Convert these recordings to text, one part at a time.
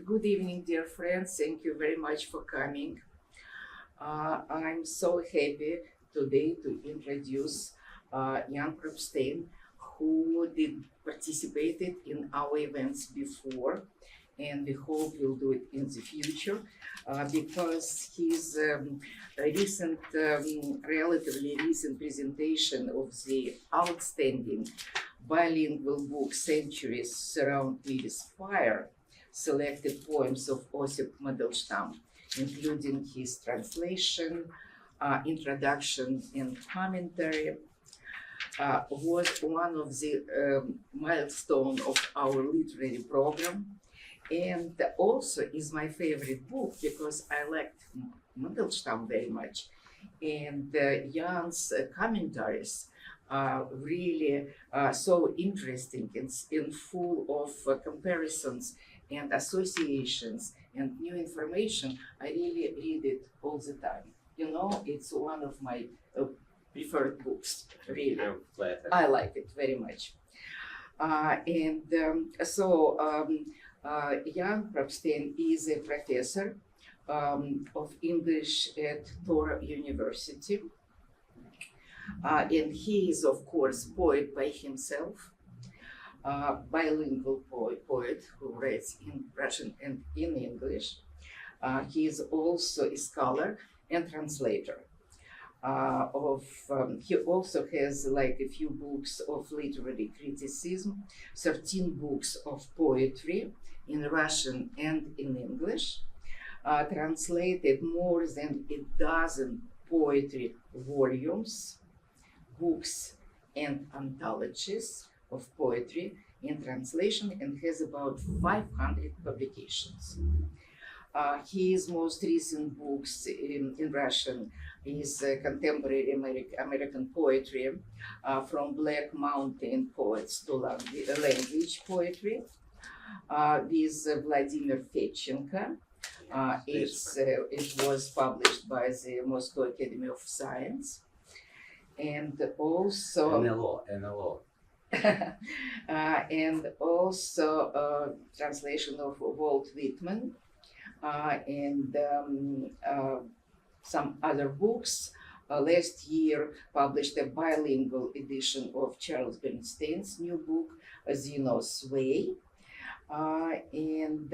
Good evening, dear friends. Thank you very much for coming. I'm so happy today to introduce Ian Probstein, who did participated in our events before, and we hope will do it in the future because his relatively recent presentation of the outstanding bilingual book Centuries Surround Me with Fire, selected poems of Osip Mandelstam, including his translation, introduction, and commentary, was one of the milestones of our literary program, and also is my favorite book because I liked Mandelstam very much, and Jan's commentaries really so interesting and full of comparisons and associations and new information. I really read it all the time. You know, it's one of my preferred books, really. I'm glad. I like it very much. Jan Probstein is a professor of English at Torah University. And he is, of course, poet by himself, bilingual poet who writes in Russian and in English. He is also a scholar and translator. He also has like a few books of literary criticism, 13 books of poetry in Russian and in English, translated more than a dozen poetry volumes, books and anthologies of poetry in translation, and has about 500 publications. His most recent books in Russian is contemporary American poetry, from Black Mountain poets to language poetry, with Vladimir Fedchenko. It was published by the Moscow Academy of Science. And also NLO. and also translation of Walt Whitman, and some other books. Last year published a bilingual edition of Charles Bernstein's new book, Zeno's Way, and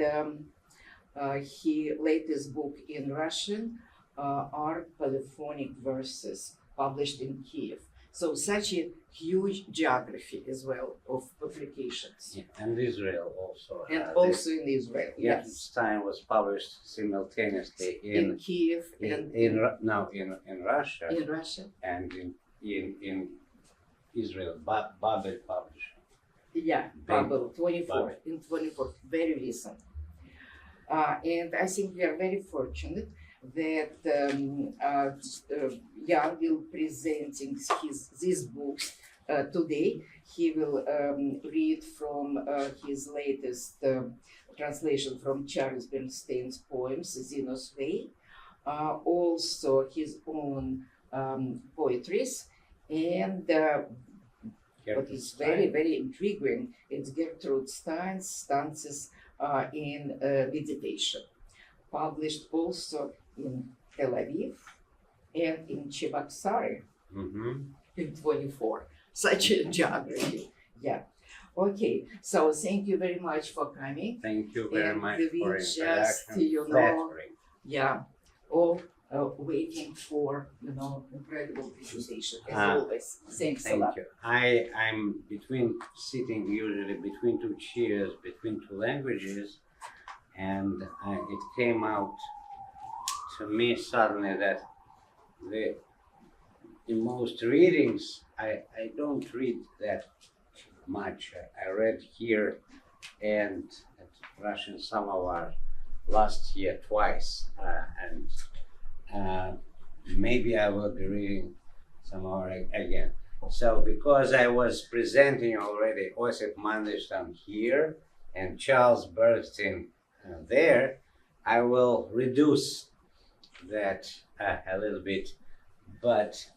his latest book in Russian, are polyphonic verses, published in Kiev. So such a huge geography as well of publications. Yeah, and Israel also. And also in Israel, Gertrude yes. Stein was published simultaneously In Kiev and in Russia. in Russia. And in Israel, Babel publishing. Yeah, Babel, 24, in 24, very recent. And I think we are very fortunate that Jan will presenting these books today. He will read from his latest translation from Charles Bernstein's poems, Zeno's Way, also his own poetries, and what is very, very intriguing, it's Gertrude Stein's Stanzas in Meditation, published also in Tel Aviv and in Cheboksary in 24. Such a geography. Yeah. Okay. So thank you very much for coming. Thank you very much we for just, introduction. flattering. Yeah. All waiting for incredible presentation as always. Thanks a lot. Thank you. I'm sitting usually between two chairs, between two languages, and it came out to me suddenly that in most readings I don't read that much. I read here and at Russian Samovar last year twice, and maybe I will be reading Samovar again. So because I was presenting already Osip Mandelstam here and Charles Bernstein there, I will reduce that a little bit. But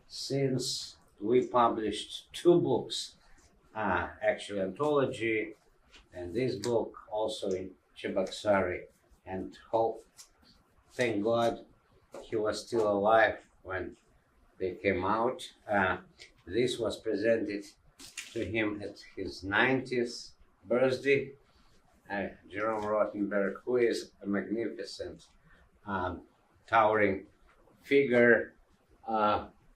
since we published two books, actually anthology, and this book also in Cheboksary, and thank God he was still alive when they came out. This was presented to him at his 90th birthday. Jerome Rothenberg, who is a magnificent, towering figure,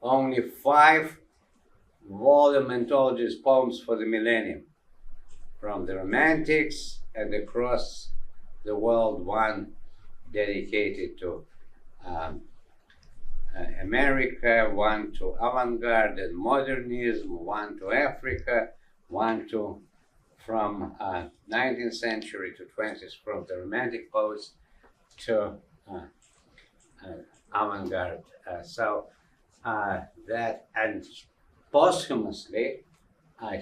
only 5-volume anthologies, Poems for the Millennium, from the Romantics and across the world, one dedicated to America, one to avant-garde and modernism, one to Africa, one to from 19th century to 20th, from the Romantic poets to avant-garde. That, and posthumously,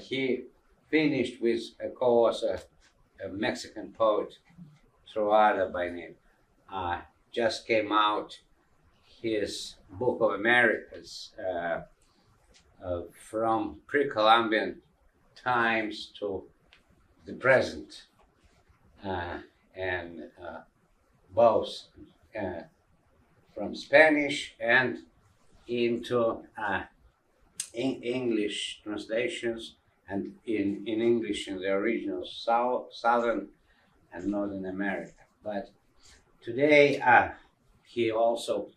he finished with a co-author, a Mexican poet, Troada by name. Just came out his Book of Americas, from pre-Columbian times to the present, and both from Spanish and into English translations, and in English in the original Southern and Northern America. But today, he also,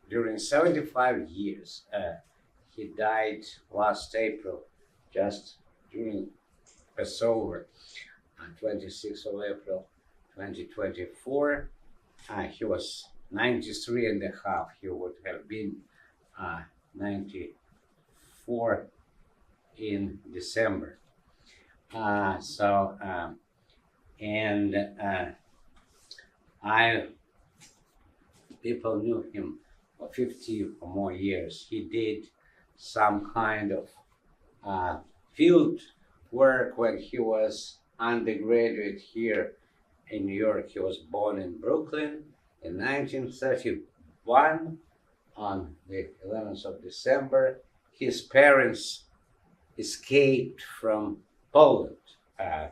during 75 years, he died last April, just during Passover, on 26th of April, 2024. He was 93 and a half. He would have been 94 in December. People knew him for 50 or more years. He did some kind of field work when he was undergraduate here in New York. He was born in Brooklyn in 1931 on the 11th of December. His parents escaped from Poland a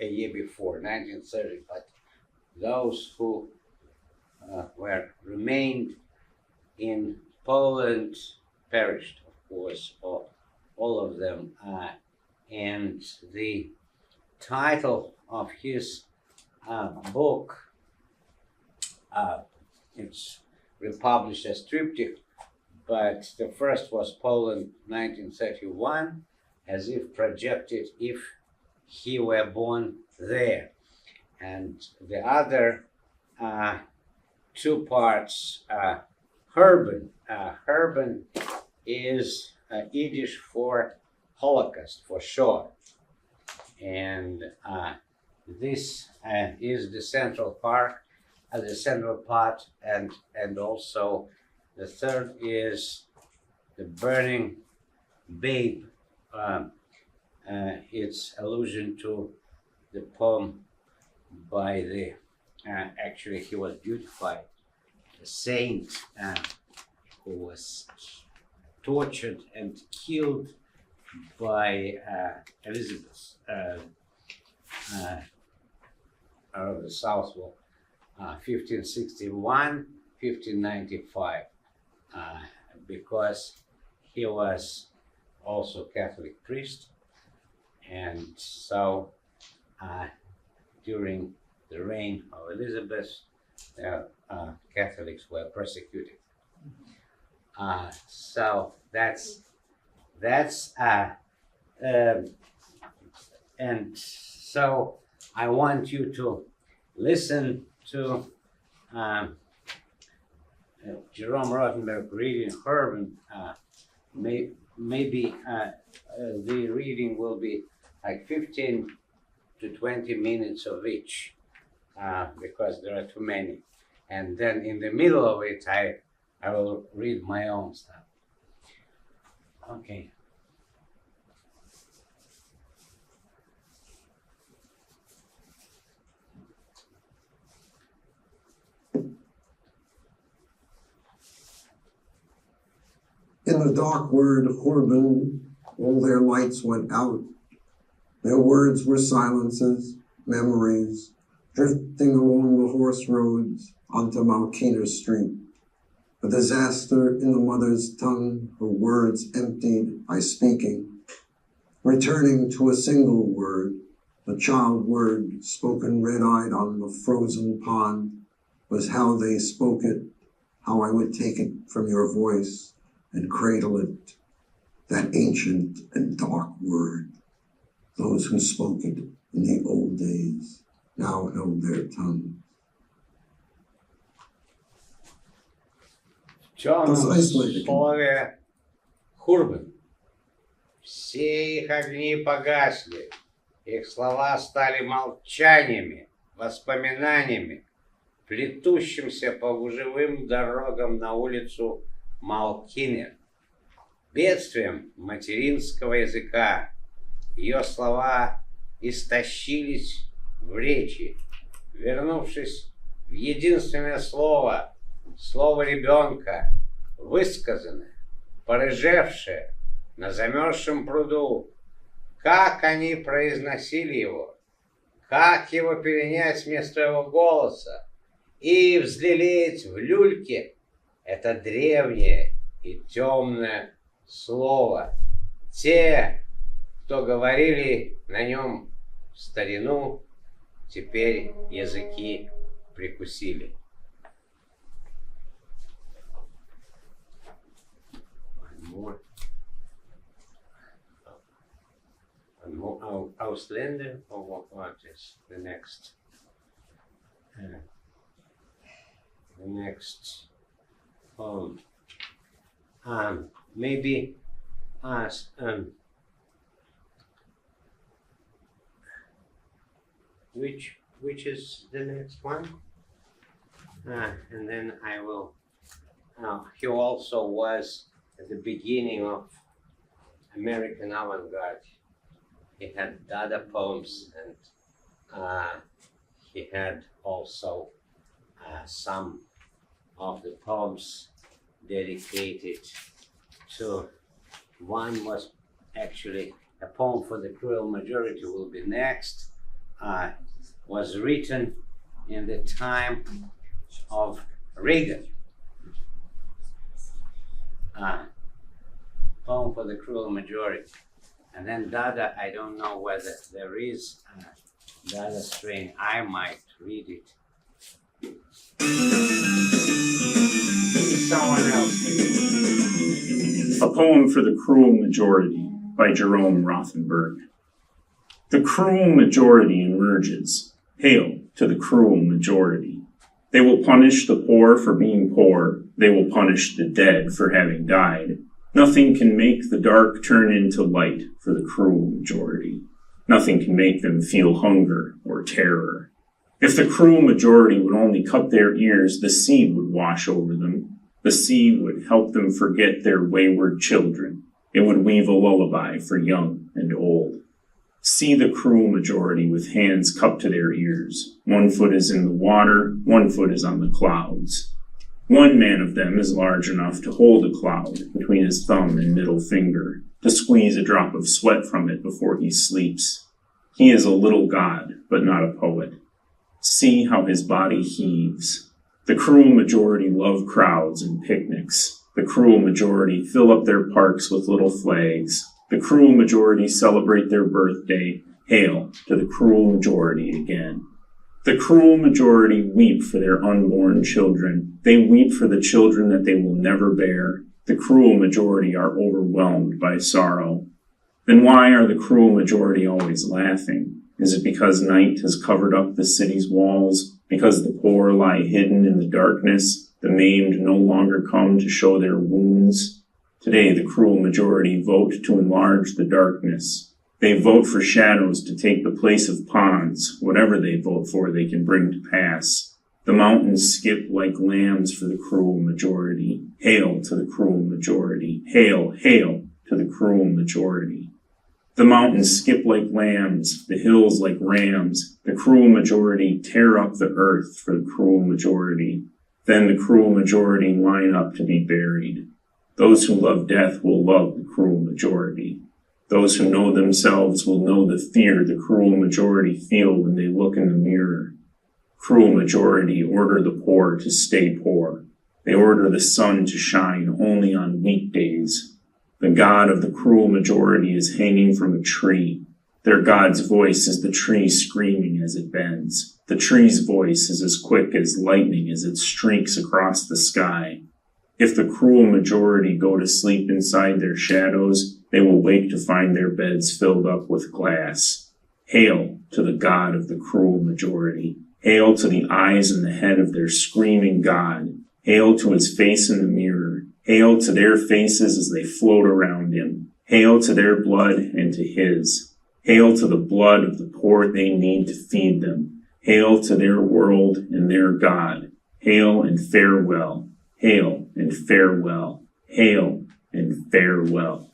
year before, 1930, but those who remained in Poland perished, of course, all of them. And the title of his book, it's republished as triptych, but the first was Poland 1931, as if projected if he were born there. And the other two parts, Herben. Herben is Yiddish for Holocaust, for Shoah. And this is the central part, and also the third is the Burning Babe. It's allusion to the poem by the, actually he was beatified, a saint who was tortured and killed by Elizabeth of the Southwell, 1561, 1595, because he was also Catholic priest, and so during the reign of Elizabeth, Catholics were persecuted. So that's and so I want you to listen to Jerome Rothenberg reading Herben. Maybe the reading will be like 15 to 20 minutes of each, because there are too many. And then in the middle of it, I will read my own stuff. Okay. In the dark word Horben, all their lights went out. Their words were silences, memories, drifting along the horse roads onto Malkina Street. A disaster in the mother's tongue, her words emptied by speaking. Returning to a single word, a child word spoken red-eyed on the frozen pond, was how they spoke it, how I would take it from your voice and cradle it, that ancient and dark word. Those who spoke it in the old days now held their tongue. В темном слове Хурбан. Все их огни погасли, их слова стали молчаниями, воспоминаниями, плетущимся по гужевым дорогам на улицу Малкинер, бедствием материнского языка. Ее слова истощились в речи, вернувшись в единственное слово, слово ребенка, высказанное, порыжевшее на замерзшем пруду. Как они произносили его, как его перенять вместо его голоса и взлелеять в люльке это древнее и темное слово. Те, кто говорили на нем в старину, теперь языки прикусили. Ausländer, or what is the next? The next poem. Maybe ask. Which is the next one? And then I will. He also was at the beginning of American avant-garde. He had Dada poems, and he had also some of the poems dedicated to. One was actually a poem for the cruel majority, will be next. Was written in the time of Reagan. Poem for the cruel majority. And then Dada, I don't know whether there is Dada strain. I might read it. Someone else. A poem for the cruel majority by Jerome Rothenberg. The cruel majority emerges. Hail to the cruel majority. They will punish the poor for being poor. They will punish the dead for having died. Nothing can make the dark turn into light for the cruel majority. Nothing can make them feel hunger or terror. If the cruel majority would only cup their ears, the sea would wash over them. The sea would help them forget their wayward children. It would weave a lullaby for young and old. See the cruel majority with hands cupped to their ears. 1 foot is in the water, 1 foot is on the clouds. One man of them is large enough to hold a cloud between his thumb and middle finger, to squeeze a drop of sweat from it before he sleeps. He is a little god, but not a poet. See how his body heaves. The cruel majority love crowds and picnics. The cruel majority fill up their parks with little flags. The cruel majority celebrate their birthday. Hail to the cruel majority again. The cruel majority weep for their unborn children. They weep for the children that they will never bear. The cruel majority are overwhelmed by sorrow. Then why are the cruel majority always laughing? Is it because night has covered up the city's walls? Because the poor lie hidden in the darkness? The maimed no longer come to show their wounds? Today the cruel majority vote to enlarge the darkness. They vote for shadows to take the place of ponds. Whatever they vote for, they can bring to pass. The mountains skip like lambs for the cruel majority. Hail to the cruel majority. Hail, hail to the cruel majority. The mountains skip like lambs, the hills like rams. The cruel majority tear up the earth for the cruel majority. Then the cruel majority line up to be buried. Those who love death will love the cruel majority. Those who know themselves will know the fear the cruel majority feel when they look in the mirror. Cruel majority order the poor to stay poor. They order the sun to shine only on weekdays. The God of the cruel majority is hanging from a tree. Their God's voice is the tree screaming as it bends. The tree's voice is as quick as lightning as it streaks across the sky. If the cruel majority go to sleep inside their shadows, they will wake to find their beds filled up with glass. Hail to the God of the cruel majority. Hail to the eyes and the head of their screaming God. Hail to his face in the mirror. Hail to their faces as they float around him. Hail to their blood and to his. Hail to the blood of the poor they need to feed them. Hail to their world and their God. Hail and farewell. Hail and farewell. Hail and farewell.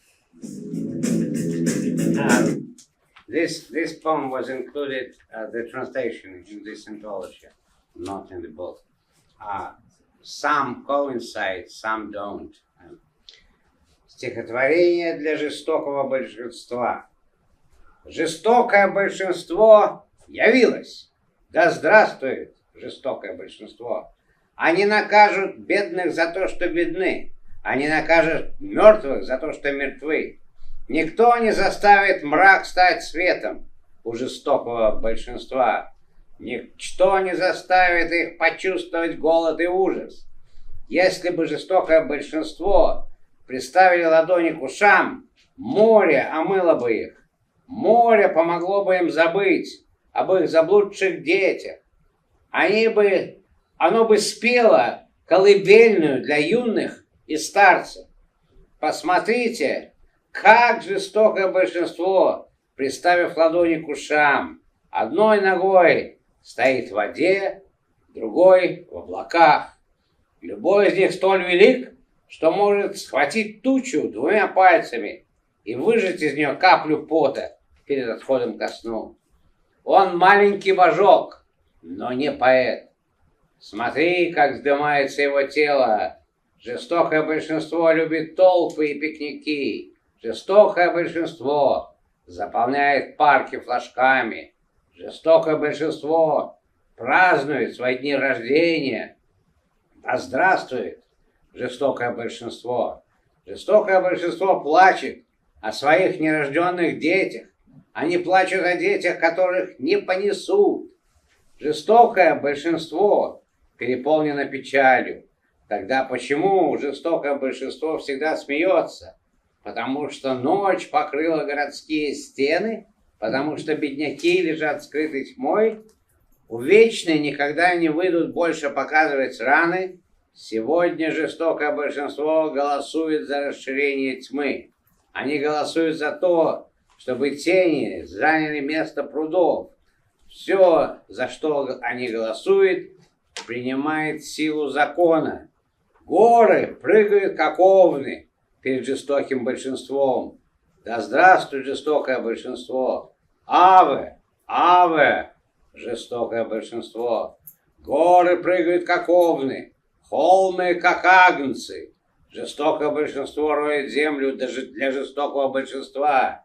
This poem was included, the translation in this anthology, not in the book. Some coincide, some don't. Стихотворение для жестокого большинства. Жестокое большинство явилось. Да здравствует жестокое большинство. Они накажут бедных за то, что бедны. Они накажут мертвых за то, что мертвы. Никто не заставит мрак стать светом у жестокого большинства. Ничто не заставит их почувствовать голод и ужас. Если бы жестокое большинство приставили ладони к ушам, море омыло бы их. Море помогло бы им забыть об их заблудших детях. Оно бы спело колыбельную для юных и старцев. Посмотрите, как жестокое большинство, приставив ладони к ушам, одной ногой стоит в воде, другой в облаках. Любой из них столь велик, что может схватить тучу двумя пальцами и выжать из нее каплю пота перед отходом ко сну. Он маленький божок, но не поэт. Смотри, как вздымается его тело. Жестокое большинство любит толпы и пикники. Жестокое большинство заполняет парки флажками. Жестокое большинство празднует свои дни рождения. Да здравствует жестокое большинство. Жестокое большинство плачет о своих нерожденных детях. Они плачут о детях, которых не понесут. Жестокое большинство переполнено печалью. Тогда почему жестокое большинство всегда смеется? Потому что ночь покрыла городские стены? Потому что бедняки лежат скрытой тьмой? Увечные никогда не выйдут больше показывать раны. Сегодня жестокое большинство голосует за расширение тьмы. Они голосуют за то, чтобы тени заняли место прудов. Все, за что они голосуют, принимает силу закона. Горы прыгают, как овны, перед жестоким большинством. Да здравствует жестокое большинство! Аве! Аве! Жестокое большинство! Горы прыгают, как овны, холмы, как агнцы. Жестокое большинство роет землю для жестокого большинства.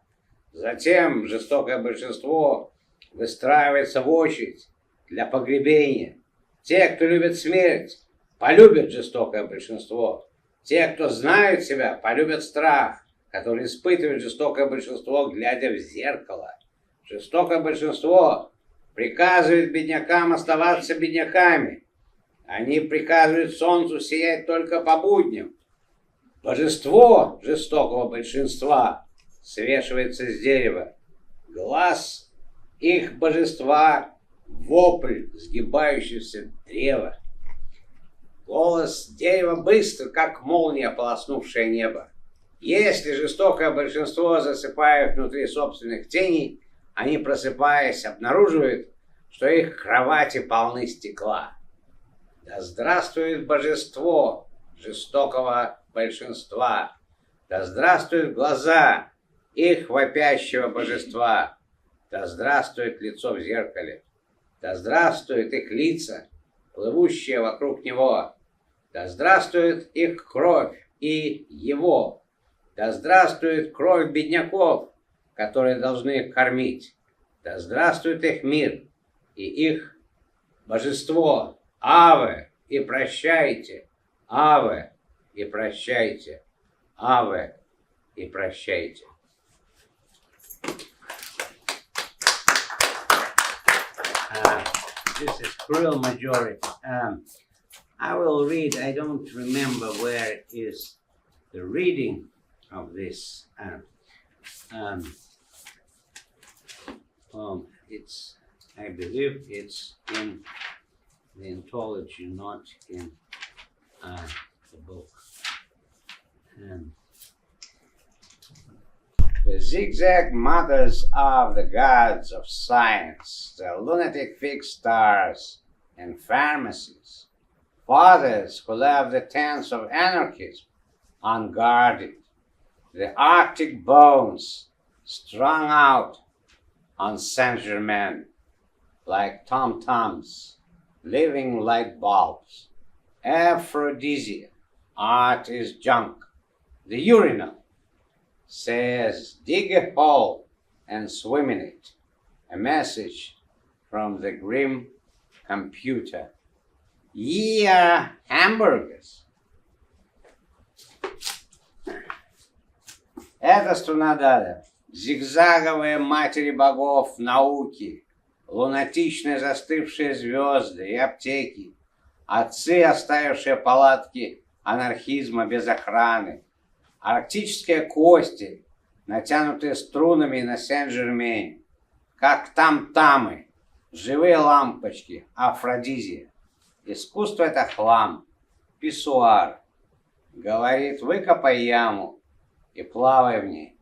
Затем жестокое большинство выстраивается в очередь для погребения. Те, кто любит смерть, полюбят жестокое большинство. Те, кто знают себя, полюбят страх, который испытывает жестокое большинство, глядя в зеркало. Жестокое большинство приказывает беднякам оставаться бедняками. Они приказывают солнцу сиять только по будням. Божество жестокого большинства свешивается с дерева. Глаз их божества — вопль сгибающегося древа. Голос дерева быстр, как молния, полоснувшая небо. Если жестокое большинство засыпает внутри собственных теней, они, просыпаясь, обнаруживают, что их кровати полны стекла. Да здравствует божество жестокого большинства! Да здравствуют глаза их вопящего божества! Да здравствует лицо в зеркале! Да здравствуют их лица, плывущие вокруг него! Да здравствует их кровь и его! Да здравствует кровь бедняков, которые должны их кормить. Да здравствует их мир и их божество. Аве и прощайте, аве и прощайте, аве и прощайте. This is cruel majority. I will read, I don't remember where is the reading of this. It's, I believe it's in the anthology, not in the book. The zigzag mothers of the gods of science, the lunatic fixed stars and pharmacies, fathers who left the tents of anarchism unguarded, the arctic bones strung out on Saint-Germain like tom-toms, living light bulbs. Aphrodisia, art is junk. The urinal says dig a hole and swim in it. A message from the grim computer. Ye are hamburgers. Эта струна дада. Зигзаговые матери богов науки, лунатичные застывшие звезды и аптеки, отцы, оставившие палатки анархизма без охраны, арктические кости, натянутые струнами на Сен-Жермейн, как там-тамы, живые лампочки, афродизия. Искусство — это хлам, писсуар. Говорит, выкопай яму и плавай в ней.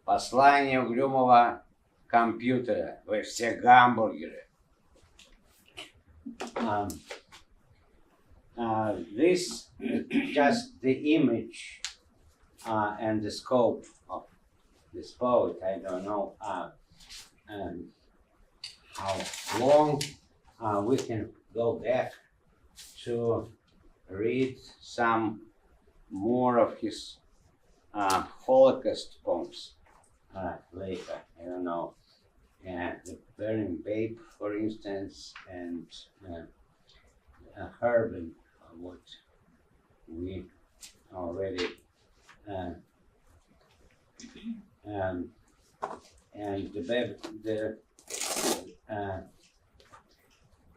Послание угрюмого компьютера. Вы все гамбургеры. This is just the image and the scope of this poet. I don't know how long we can go back to read some more of his Holocaust poems later. I don't know. The Burning Babe, for instance, and Herben, what we already and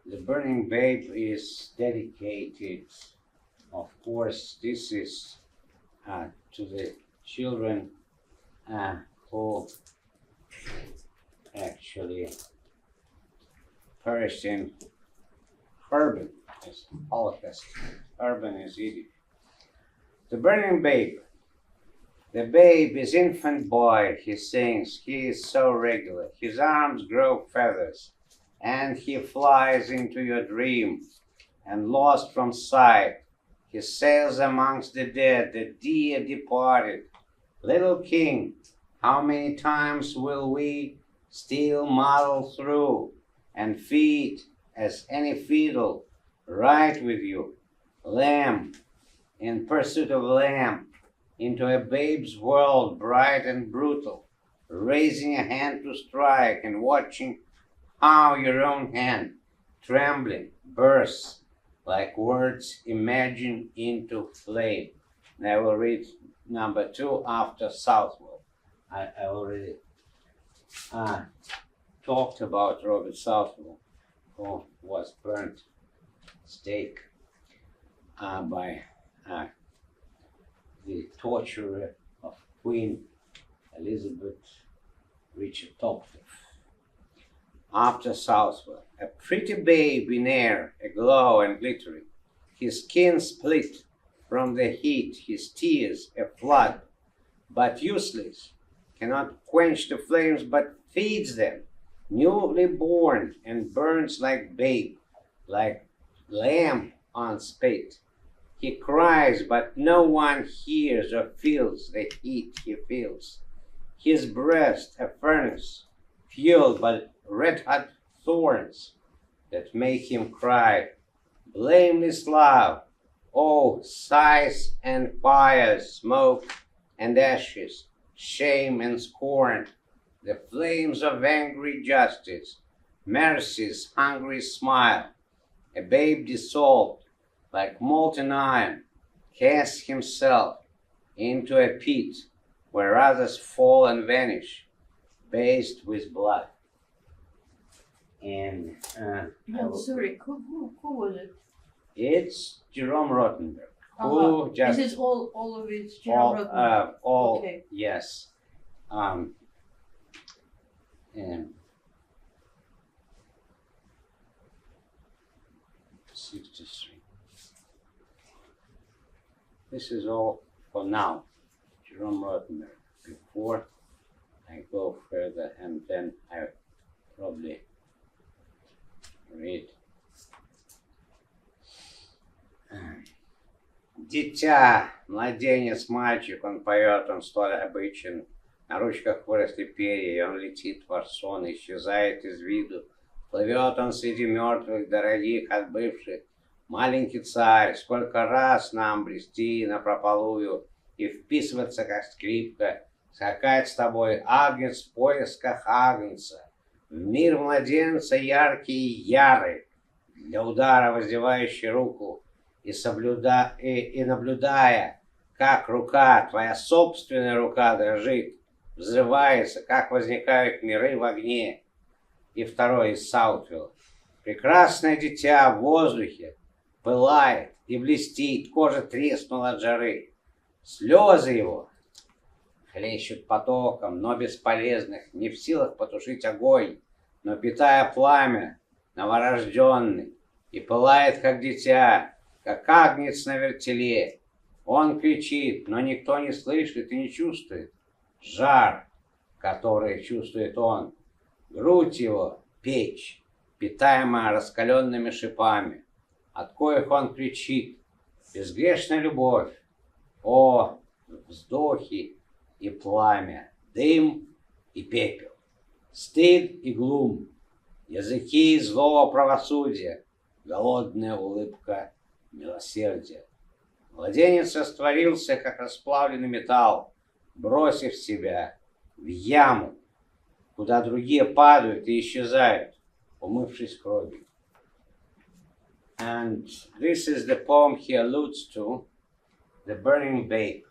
the Burning Babe is dedicated, of course, this is to the children who actually perished in Herben, as Holocaust. Herben is Yiddish. The Burning Babe. The babe is infant boy, he sings, he is so regular. His arms grow feathers, and he flies into your dream, and lost from sight, he sails amongst the dead, the dear departed. Little king, how many times will we still muddle through and feed as any fiddle right with you? Lamb, in pursuit of lamb, into a babe's world bright and brutal, raising a hand to strike and watching how your own hand, trembling, bursts like words imagined into flame. And I will read number 2 after Southwell. I already talked about Robert Southwell, who was burnt stake by the torturer of Queen Elizabeth, Richard Topcliffe. After Southwell, a pretty babe in air, aglow and glittering, his skin split from the heat, his tears a flood, but useless, cannot quench the flames, but feeds them, newly born, and burns like babe, like lamb on spit. He cries, but no one hears or feels the heat he feels. His breast a furnace, fueled by red-hot thorns that make him cry. Blameless love, oh, sighs and fires, smoke and ashes, shame and scorn, the flames of angry justice, mercy's hungry smile. A babe dissolved like molten iron casts himself into a pit where others fall and vanish, bathed with blood. And I'm sorry, who was it? it's Jerome Rothenberg, who Uh-huh. just This is all of it, Gerald Rothenberg. all Okay. yes, and 63. This is all for now, Jerome Rothenberg. Before I go further, and then I probably read. Дитя, младенец, мальчик, он поет, он столь обычен. На ручках выросли перья, и он летит в сон, исчезает из виду. Плывет он среди мертвых, дорогих, отбывших. Маленький царь, сколько раз нам брести напропалую и вписываться, как скрипка, скакать с тобой, агнец в поисках агнца. В мир младенца яркий и ярый, для удара воздевающий руку, и наблюдая, как рука, твоя собственная рука дрожит, взрывается, как возникают миры в огне. И второй из Саутвилла. Прекрасное дитя в воздухе пылает и блестит, кожа треснула от жары. Слезы его хлещут потоком, но бесполезных, не в силах потушить огонь, но питая пламя новорожденный, и пылает, как дитя, как агнец на вертеле. Он кричит, но никто не слышит и не чувствует жар, который чувствует он. Грудь его — печь, питаемая раскаленными шипами, от коих он кричит: безгрешная любовь, о, вздохи и пламя, дым и пепел, стыд и глум, языки злого правосудия, голодная улыбка милосердия. Младенец растворился, как расплавленный металл, бросив себя в яму, куда другие падают и исчезают, умывшись кровью. And this is the poem he alludes to, The Burning Babe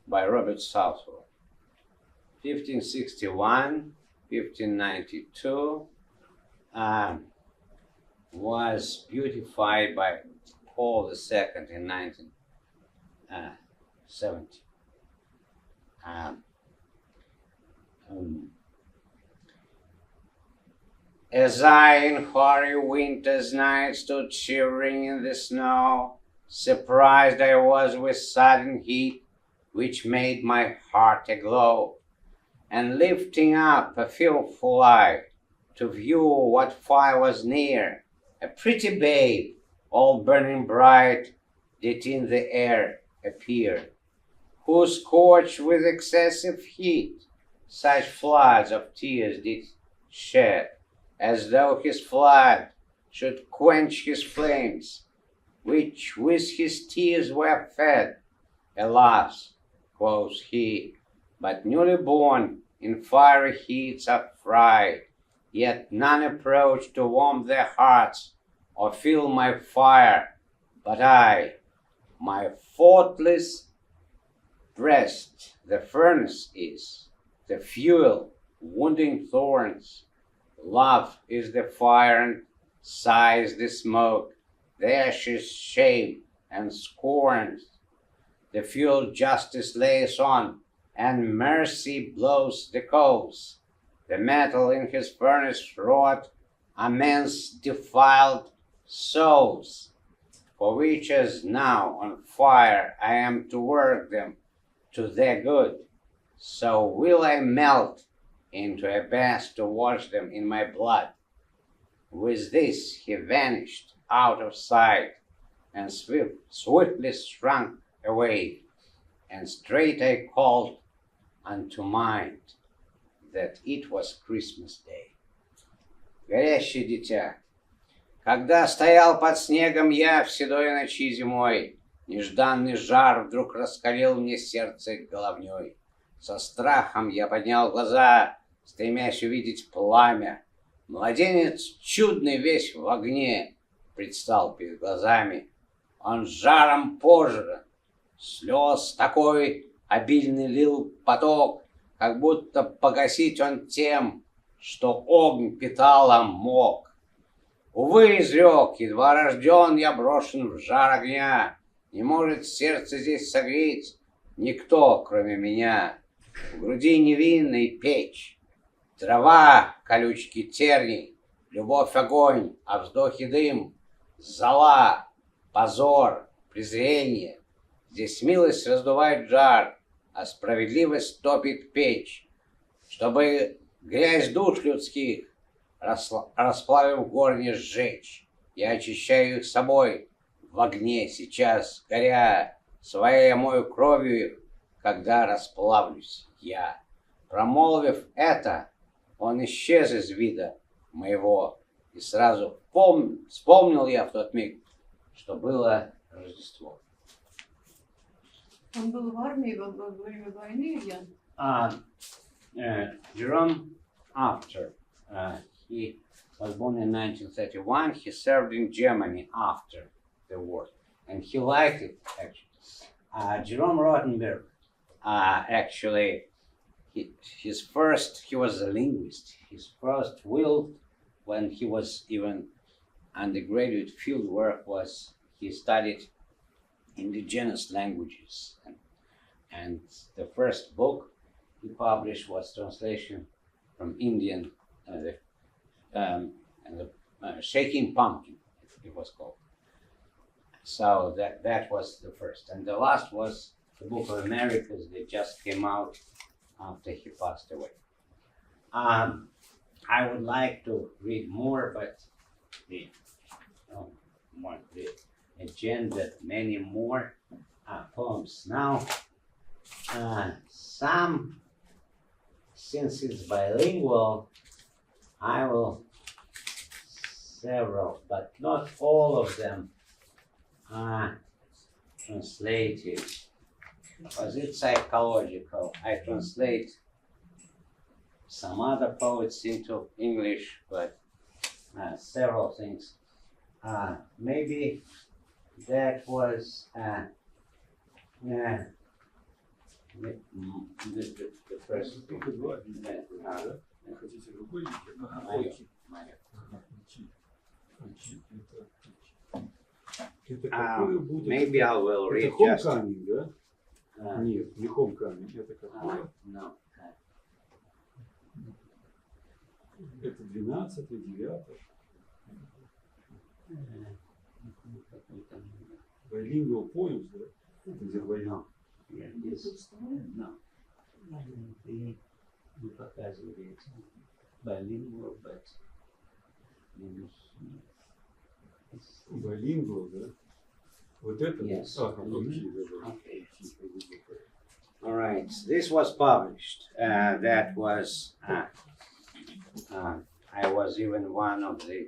by Robert Southwell. 1561, 1592, was beautified by Paul II in 1970. As I in hoary winter's night stood shivering in the snow, surprised I was with sudden heat, which made my heart aglow, and lifting up a fearful eye to view what fire was near, a pretty babe, all burning bright, did in the air appear, who scorched with excessive heat, such floods of tears did shed, as though his flood should quench his flames, which with his tears were fed. Alas, quoth he, but newly born in fiery heats are fried, yet none approach to warm their hearts or feel my fire, but I, my faultless breast, the furnace is, the fuel, wounding thorns. Love is the fire and sighs the smoke, the ashes shame and scorns. The fuel justice lays on, and mercy blows the coals. The metal in his furnace wrought are men's defiled souls, for which as now on fire I am to work them to their good, so will I melt into a bath to wash them in my blood. With this he vanished out of sight, and swiftly shrunk away, and straight I called unto mind that it was Christmas Day. Горящее дитя, когда стоял под снегом я в седой ночи зимой, нежданный жар вдруг раскалил мне сердце головней. Со страхом я поднял глаза, стремясь увидеть пламя. Младенец, чудный весь в огне, предстал перед глазами. Он жаром пожран, слез такой обильный лил поток, как будто погасить он тем, что огонь питалом мог. Увы, изрек, едва рожден я брошен в жар огня, не может сердце здесь согреть никто, кроме меня. В груди невинный печь, трава, колючки терни, любовь огонь, а вздохи дым, зола, позор, презрение. Здесь милость раздувает жар, а справедливость топит печь. Чтобы грязь душ людских, расплавив в горне, сжечь, я очищаю их собой в огне сейчас, горя, своей мою кровью их, когда расплавлюсь я. Промолвив это, он исчез из вида моего, и сразу вспомнил я в тот миг, что было Рождество. Он был в армии во время войны, Ян? Jerome, after he was born in 1931, he served in Germany after the war, and he liked it actually. Jerome Rothenberg, actually, he was a linguist. His first will, when he was even undergraduate field work, was he studied indigenous languages, and the first book he published was translation from Indian, and the Shaking Pumpkin, it was called. So that was the first, and the last was the Book of Americas that just came out after he passed away. I would like to read more, but the agenda, many more poems. Now, some, since it's bilingual, I will several, but not all of them are translated, because it's psychological. I translate some other poets into English, but several things. Maybe that was the first thing. Maybe I will read just. Homecoming, да? Нет, не Homecoming, это какое? No. Это 12-й, 9-й. Bilingual poems, да? Это где двойна. No. Не показывали эти bilingual, but Bilingual, да? Вот это? Yes. Okay. All right. This was published. That was. I was even one of the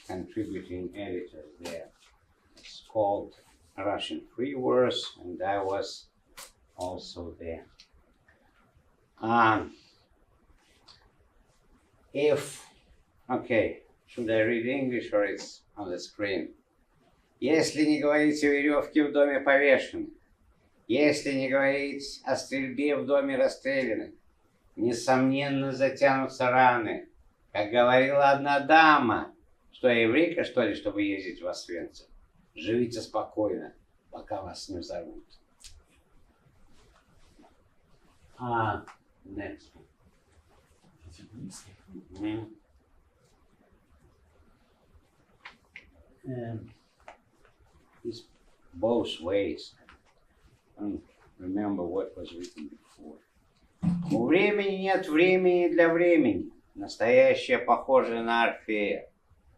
contributing editors there. It's called Russian Free Verse, and I was also there. Should I read English or it's on the screen? Если не говорить о веревке в доме повешенных, если не говорить о стрельбе в доме расстрелянных, несомненно затянутся раны. Как говорила одна дама, что я еврейка, что ли, чтобы ездить в Освенцим. Живите спокойно, пока вас не взорвут. Next one. It's both ways. I don't remember what was written before. У времени нет времени для времени. Настоящее похоже на Орфея.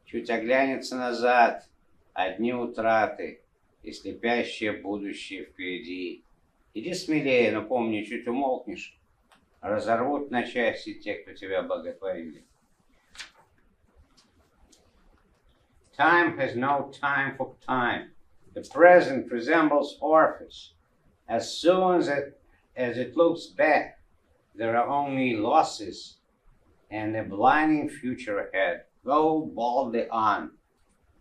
Чуть оглянется назад, одни утраты, и слепящее будущее впереди. Иди смелее, но помни, чуть умолкнешь, разорвут на части те, кто тебя боготворили. Time has no time for time. The present resembles Orpheus. As soon as it looks back, there are only losses and a blinding future ahead. Go boldly on.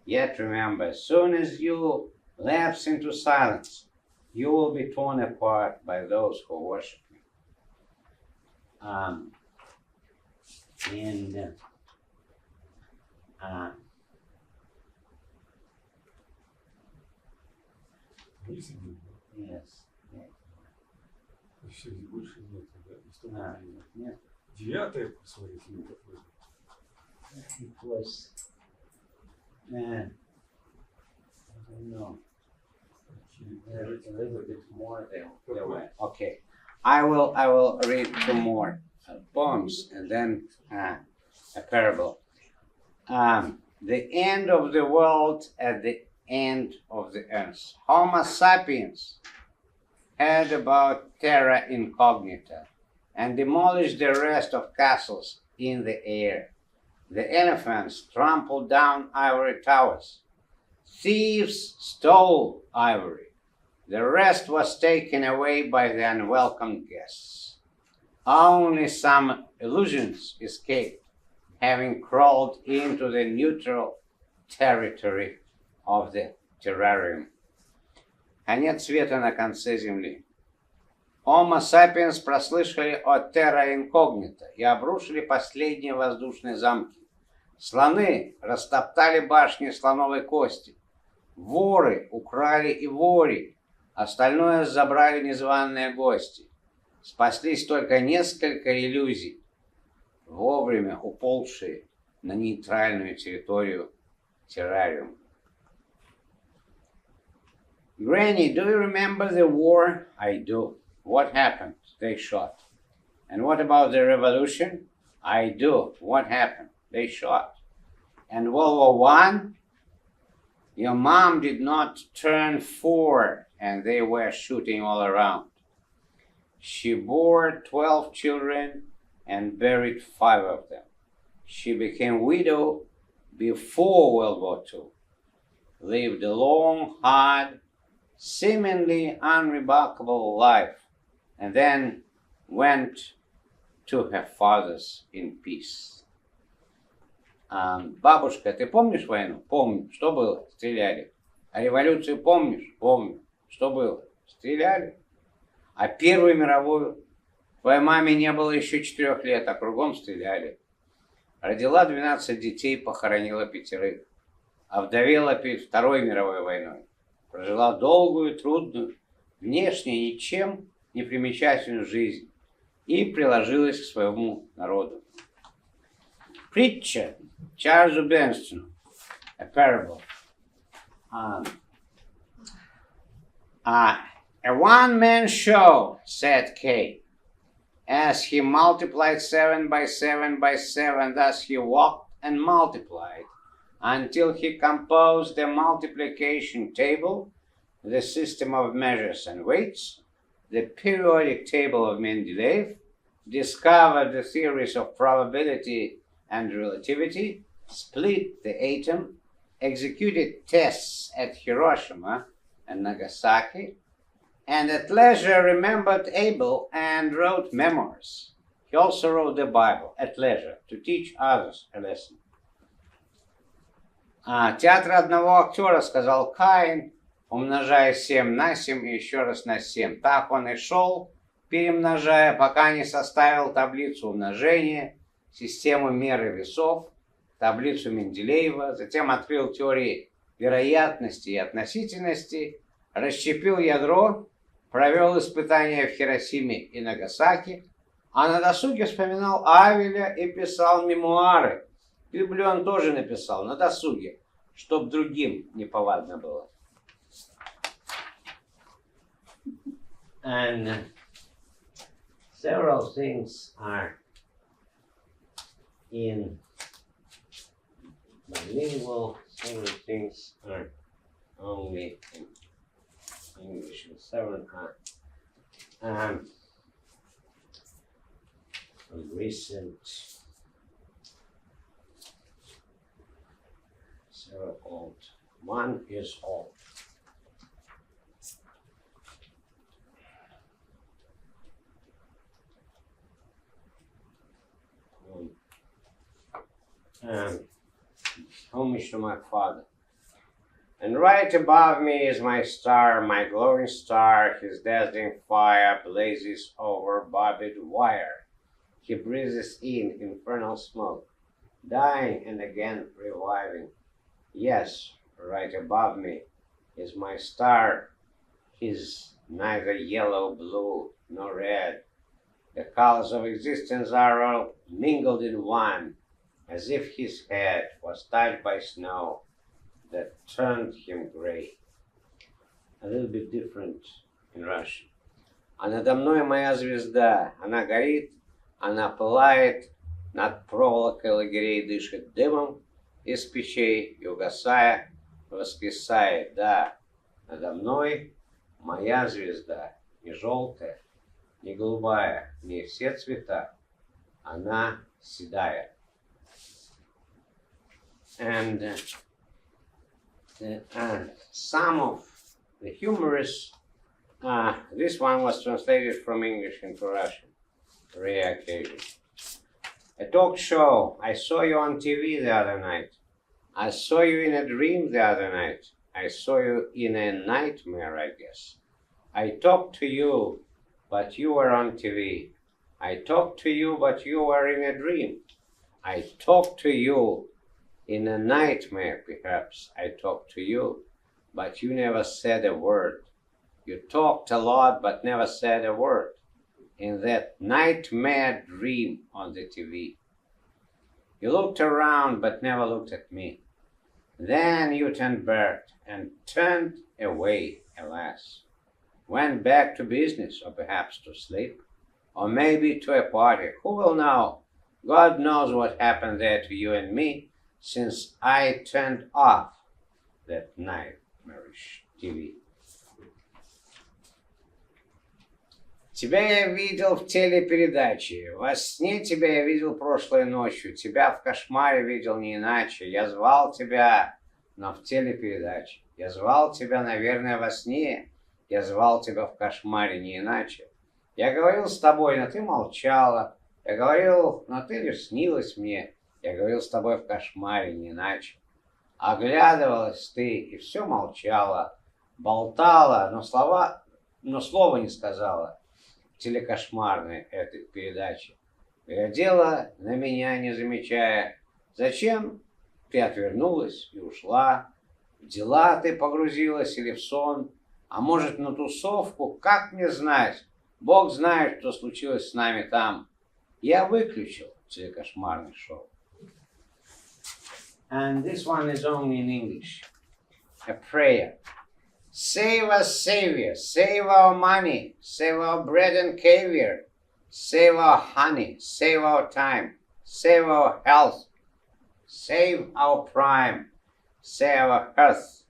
Yet remember, as soon as you lapse into silence, you will be torn apart by those who worship you. Yes. Еще больше нет, да? И что Нет. Девятое, посмотрите, ну какое. It was, I don't know, a little bit more there. Okay, I will read two more poems and then a parable. The end of the world at the end of the earth. Homo sapiens heard about terra incognita and demolished the rest of castles in the air. The elephants trampled down ivory towers. Thieves stole ivory. The rest was taken away by the unwelcome guests. Only some illusions escaped, having crawled into the neutral territory of the terrarium. Конец света на конце земли. Homo sapiens прослышали о terra incognita и обрушили последние воздушные замки. Слоны растоптали башни слоновой кости. Воры украли и вори. Остальное забрали незваные гости. Спаслись только несколько иллюзий, вовремя уползшие на нейтральную территорию террариум. Granny, do you remember the war? I do. What happened? They shot. And what about the revolution? I do. What happened? They shot. And World War One? Your mom did not turn 4 and they were shooting all around. She bore 12 children and buried 5 of them. She became widow before World War II. Lived a long, hard, seemingly unremarkable life, and then went to her father's in peace. Бабушка, ты помнишь войну? Помню. Что было? Стреляли. А революцию помнишь? Помню. Что было? Стреляли. А Первую мировую? Твоей маме не было еще 4 лет, а кругом стреляли. Родила 12 детей, похоронила 5. Овдовела перед Второй мировой войной. Прожила долгую, трудную, внешне ничем не примечательную жизнь и приложилась к своему народу. Притча Чарльзу Бернстину, a parable. A one-man show, said Kay, as he multiplied 7 by 7 by 7, thus he walked and multiplied, until he composed the multiplication table, the system of measures and weights, the periodic table of Mendeleev, discovered the theories of probability and relativity, split the atom, executed tests at Hiroshima and Nagasaki, and at leisure remembered Abel and wrote memoirs. He also wrote the Bible at leisure to teach others a lesson. Театр одного актера, сказал Каин, умножая 7 на 7 и еще раз на 7. Так он и шел, перемножая, пока не составил таблицу умножения, систему меры весов, таблицу Менделеева, затем открыл теории вероятности и относительности, расщепил ядро, провел испытания в Хиросиме и Нагасаки, а на досуге вспоминал Авеля и писал мемуары. Библию он тоже написал на досуге, чтоб другим неповадно было. And several things are in bilingual, several things are only in English, and several are recent, several old. One is old. homage to my father. And right above me is my star, my glowing star. His dazzling fire blazes over barbed wire. He breathes in infernal smoke, dying and again reviving. Yes, right above me is my star. He's neither yellow, blue, nor red. The colors of existence are all mingled in one, as if his head was touched by snow that turned him gray. A little bit different in Russian. А надо мной моя звезда, она горит, она пылает, над проволокой лагерей дышит дымом из печей и, угасая, воскресает. Да, надо мной моя звезда, не желтая, не голубая, не все цвета, она седая. And some of the humorous, this one was translated from English into Russian, rare occasion. A talk show, I saw you on TV the other night. I saw you in a dream the other night. I saw you in a nightmare, I guess. I talked to you, but you were on TV. I talked to you, but you were in a dream. I talked to you in a nightmare, perhaps. I talked to you, but you never said a word. You talked a lot, but never said a word. In that nightmare dream on the TV. You looked around, but never looked at me. Then you turned back and turned away, alas. Went back to business, or perhaps to sleep, or maybe to a party. Who will know? God knows what happened there to you and me, since I turned off that nightmarish TV. Тебя я видел в телепередаче, во сне тебя я видел прошлой ночью, тебя в кошмаре видел не иначе. Я звал тебя, но в телепередаче. Я звал тебя, наверное, во сне. Я звал тебя в кошмаре не иначе. Я говорил с тобой, но ты молчала. Я говорил, но ты лишь снилась мне. Я говорил с тобой в кошмаре не иначе. Оглядывалась ты и все молчала. Болтала, но слова не сказала. Телекошмарной этой передачи. Глядела на меня, не замечая. Зачем ты отвернулась и ушла? В дела ты погрузилась или в сон? А может, на тусовку? Как мне знать? Бог знает, что случилось с нами там. Я выключил телекошмарный шоу. And this one is only in English. A prayer. Save us, Savior, save our money, save our bread and caviar, save our honey, save our time, save our health, save our prime, save our health,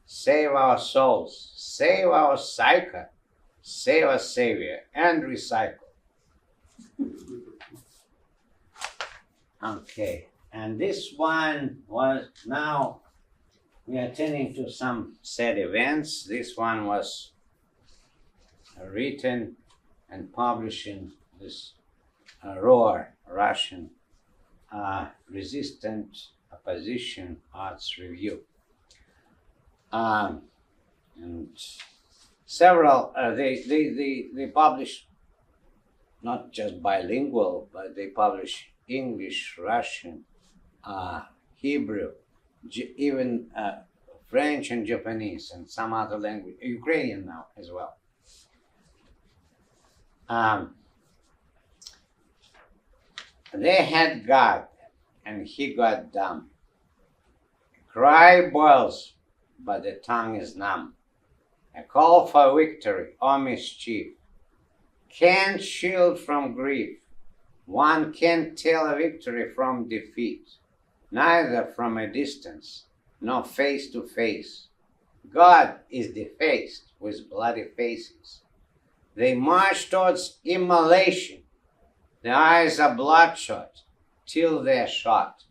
save our souls, save our psyche, save us, Savior, and recycle. Okay, and this one was now. We are attending to some sad events. This one was written and published in this raw Russian resistant opposition arts review. And several, they publish not just bilingual, but they publish English, Russian, Hebrew, even French and Japanese and some other language, Ukrainian now as well. They had God and he got dumb. Cry boils, but the tongue is numb. A call for victory or mischief can't shield from grief. One can't tell a victory from defeat, neither from a distance, nor face to face. God is defaced with bloody faces. They march towards immolation. Their eyes are bloodshot till they're shot.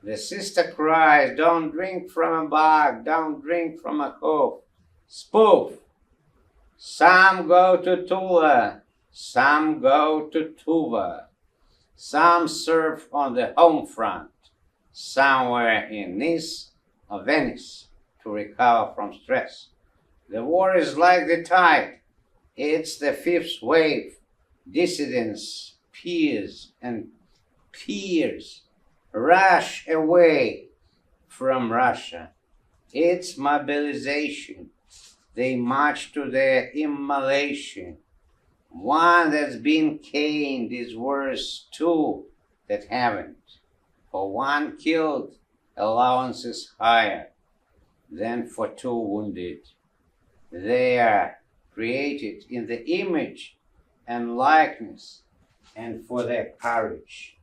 The sister cries, don't drink from a bag, don't drink from a hoof. Spoof. Some go to Tula, some go to Tuva. Some serve on the home front, somewhere in Nice or Venice to recover from stress. The war is like the tide. It's the fifth wave. Dissidents, peers, and peers rush away from Russia. It's mobilization. They march to their immolation. One that's been caned is worth two that haven't. For one killed, allowance is higher than for two wounded. They are created in the image and likeness, and for their courage,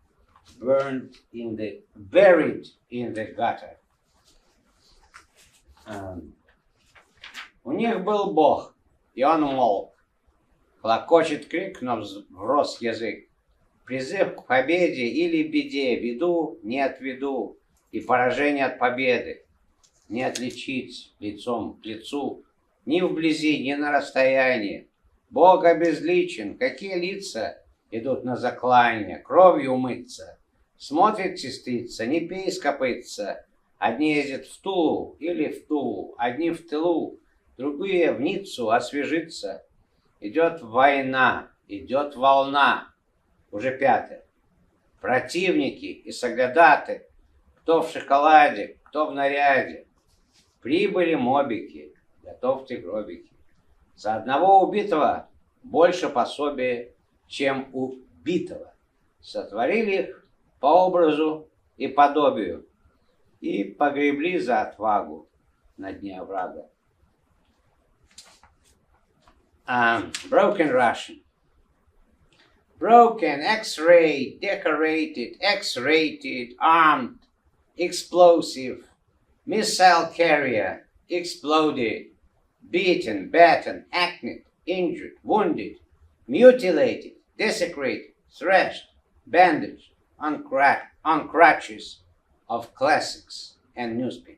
buried in the gutter. У них был Бог, и он умолк. Клокочет крик, но врос язык. Призыв к победе или беде, беду не отведу, и поражение от победы не отличить лицом к лицу, ни вблизи, ни на расстоянии. Бог обезличен, какие лица идут на заклание, кровью умыться. Смотрит сестрица, не пей скопыться. Одни ездят в Тулу или в Тулу, одни в тылу, другие в Ниццу освежиться. Идет война, идет волна, уже пятая. Противники и соглядаты, кто в шоколаде, кто в наряде. Прибыли мобики, готовьте гробики. За одного убитого больше пособия, чем у битого. Сотворили их по образу и подобию и погребли за отвагу на дне оврага. Broken Russian. Broken, X-ray, decorated, X-rated, armed, explosive, missile carrier, exploded, beaten, battered, hackneyed, injured, wounded, mutilated, desecrated, thrashed, bandaged, on crutches of classics and newspeak.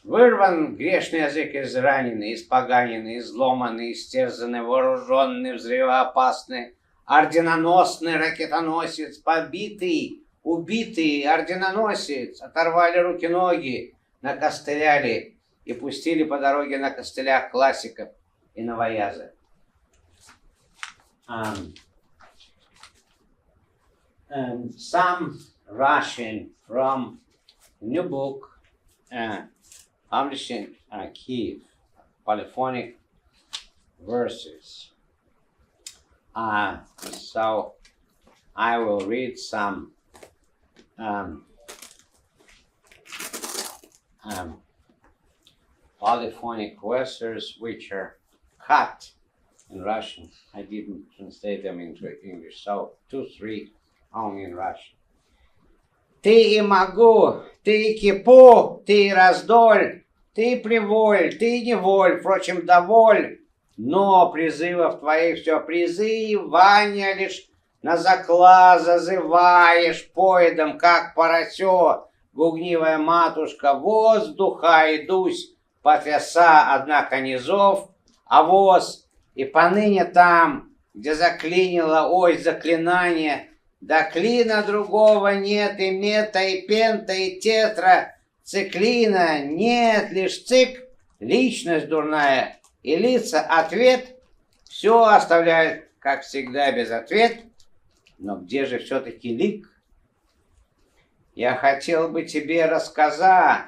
Вырван грешный язык израненный, испоганенный, изломанный, истерзанный, вооруженный, взрывоопасный, орденоносный ракетоносец, побитый, убитый орденоносец, оторвали руки-ноги, накостыляли и пустили по дороге на костылях классиков и новояза. Some Russian from new book, publishing Kiev, polyphonic verses. So I will read some polyphonic verses which are cut in Russian. I didn't translate them into English, so 2, 3 only in Russian. Ты и могу, ты и кипу, ты и раздоль, ты и приволь, ты и неволь, впрочем, доволь. Но призывов твоих все призывания лишь на заклад зазываешь поедом, как поросё, гугнивая матушка, воздуха идусь, потряса, однако не зов, а воз, и поныне там, где заклинило ось заклинание, да клина другого нет, и мета, и пента, и тетра, циклина нет, лишь цик, личность дурная, и лица ответ, все оставляют, как всегда, без ответ, но где же все-таки лик? Я хотел бы тебе рассказать,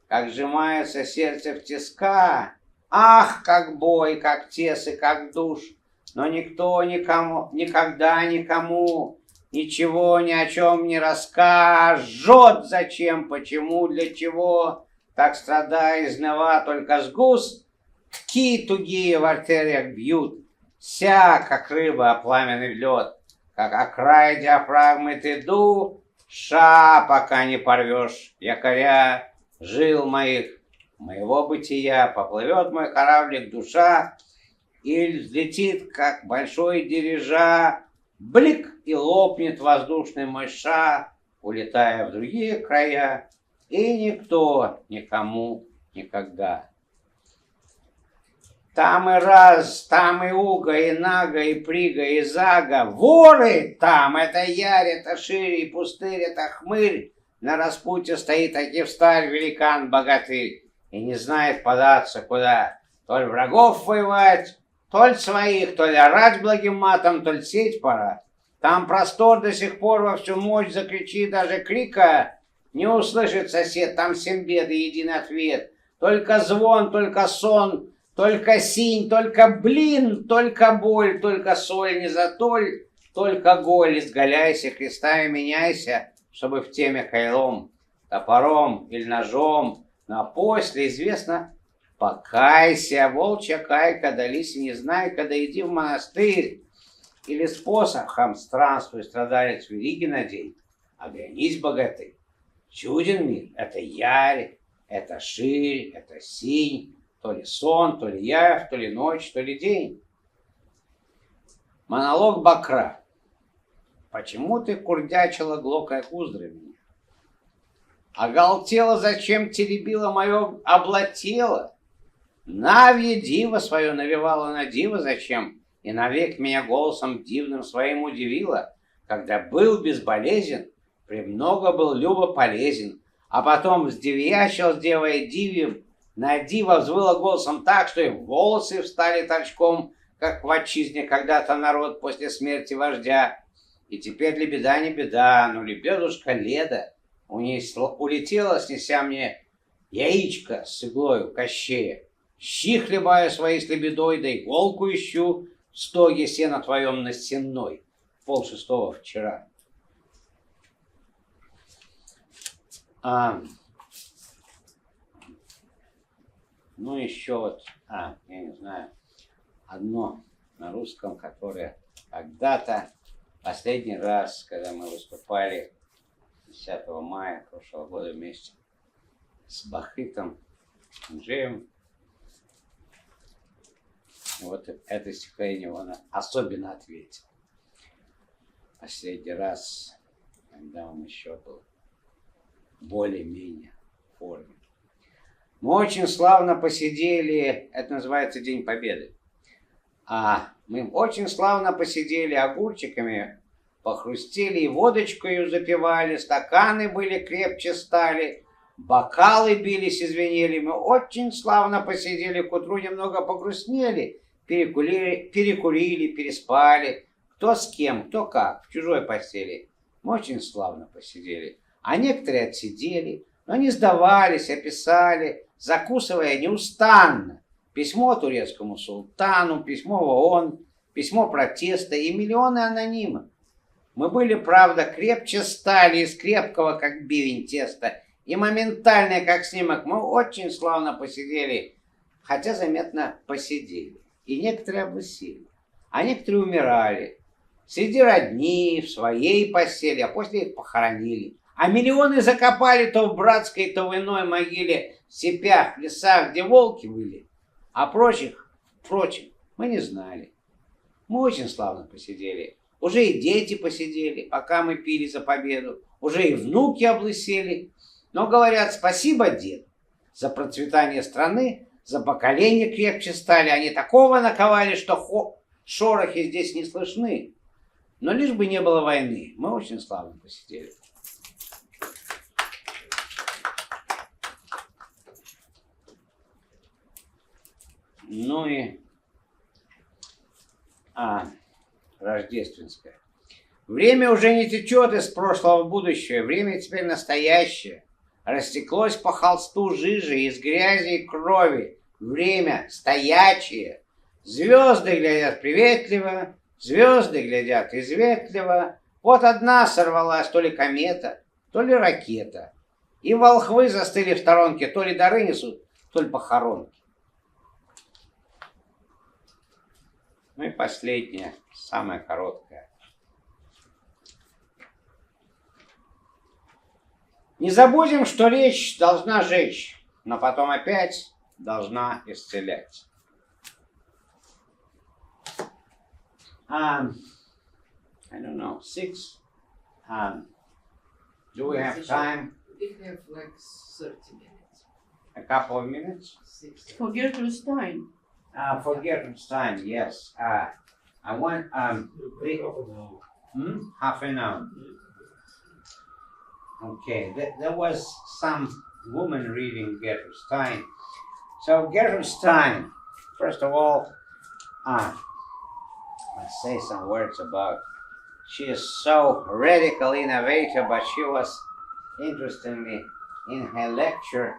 как сжимается сердце в тиска, ах, как бой, как тес и как душ, но никто никому, никогда никому ничего ни о чем не расскажет, зачем, почему, для чего, так страдая, изнова, только с гус, тки тугие в артериях бьют, ся, как рыба, о пламенный лед, как о край диафрагмы ты душа, пока не порвешь якоря жил моих, моего бытия, поплывет мой кораблик душа, и взлетит, как большой дирижа, блик, и лопнет воздушный мой шар, улетая в другие края, и никто никому никогда. Там и раз, там и уга, и нага, и прига, и зага. Воры там, это ярь, это ширь, и пустырь, это хмырь. На распутье стоит таки встарь великан-богатырь. И не знает податься куда. То ли врагов воевать, то ли своих, то ли орать благим матом, то ли сеть пора. Там простор до сих пор во всю мощь закричи, даже крика не услышит сосед, там всем беды един ответ. Только звон, только сон, только синь, только блин, только боль, только соль, не затоль, только голь. Изгаляйся, крестами меняйся, чтобы в теме кайлом, топором или ножом, но после известно покайся, волчья кайка, дались и не знай, когда иди в монастырь, или с посохом странствуй, страдалец великий надень, оглянись, богатырь. Чуден мир, это ярь, это ширь, это синь, то ли сон, то ли явь, то ли ночь, то ли день. Монолог Бакра. Почему ты курдячила глокая уздры меня? Оголтела, зачем теребила мое облатело? Навье диво свое навевала на диво зачем? И навек меня голосом дивным своим удивила, когда был безболезен, премного был любо полезен, а потом вздевьячил с девой дивим, на диво взвыла голосом так, что и волосы встали торчком, как в отчизне когда-то народ после смерти вождя. И теперь ли беда не беда, но лебедушка Леда улетела, снеся мне яичко с иглою Кощея. Щи хлебаю своей с лебедой, да иголку ищу в стоге сена твоем настенной, 5:30 вчера. Ну, еще вот, я не знаю, одно на русском, которое когда-то, последний раз, когда мы выступали 10 мая прошлого года вместе с Бахытом, Анджеем, вот это стихотворение он особенно ответил. Последний раз, когда он еще был более-менее в форме. Мы очень славно посидели, это называется День Победы. Мы очень славно посидели, огурчиками похрустели и водочкою запивали, стаканы были крепче стали, бокалы бились и звенели. Мы очень славно посидели, к утру немного погрустнели, перекурили, переспали. Кто с кем, кто как, в чужой постели. Мы очень славно посидели. А некоторые отсидели, но не сдавались, описали, закусывая неустанно. Письмо турецкому султану, письмо в ООН, письмо протеста и миллионы анонимов. Мы были, правда, крепче стали, из крепкого, как бивень теста, и моментальные, как снимок. Мы очень славно посидели, хотя заметно посидели. И некоторые облысели, а некоторые умирали. Среди родни, в своей постели, а после их похоронили. А миллионы закопали то в братской, то в иной могиле, в степях, в лесах, где волки выли. А прочих, впрочем, мы не знали. Мы очень славно посидели. Уже и дети посидели, пока мы пили за победу. Уже и внуки облысели. Но говорят, спасибо, дед, за процветание страны, за поколение крепче стали. Они такого наковали, что шорохи здесь не слышны. Но лишь бы не было войны. Мы очень славно посидели. Ну и рождественское. Время уже не течет из прошлого в будущее, время теперь настоящее. Растеклось по холсту жижи из грязи и крови. Время стоячее. Звезды глядят приветливо, звезды глядят изветливо. Вот одна сорвалась, то ли комета, то ли ракета. И волхвы застыли в сторонке, то ли дары несут, то ли похоронки. Ну и последнее, самое короткое. Не забудем, что речь должна жечь, но потом опять должна исцелять. I don't know, 6. Do we have time? We have like 30 minutes. A couple of minutes? 6. For Gertrude Stein. For Gertrude Stein, yes. I want half an hour. Okay, there was some woman reading Gertrude Stein. So Gertrude Stein, first of all, let's say some words about. She is so radical innovator, but she was interestingly in her lecture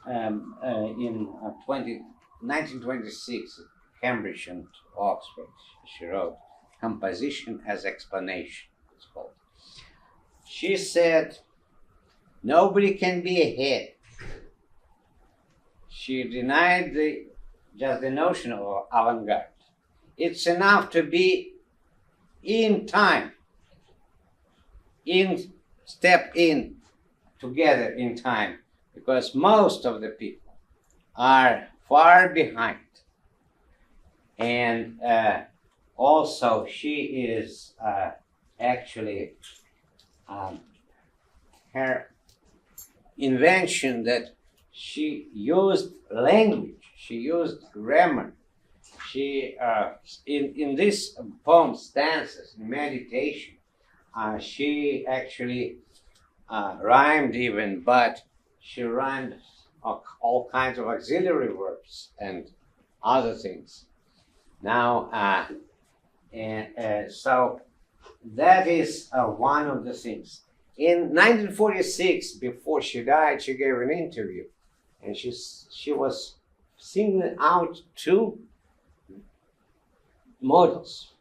in 1926, Cambridge and Oxford. She wrote "Composition as Explanation." It's called. She said, "Nobody can be ahead." She denied just the notion of avant-garde. It's enough to be in time, step in together in time, because most of the people are far behind. And also, she is actually her invention that she used language, she used grammar. She in this poem, Stanzas, Meditation, she actually rhymed even, but she rhymed all kinds of auxiliary verbs and other things. Now, so that is one of the things. In 1946, before she died, she gave an interview, and she was singling out two models.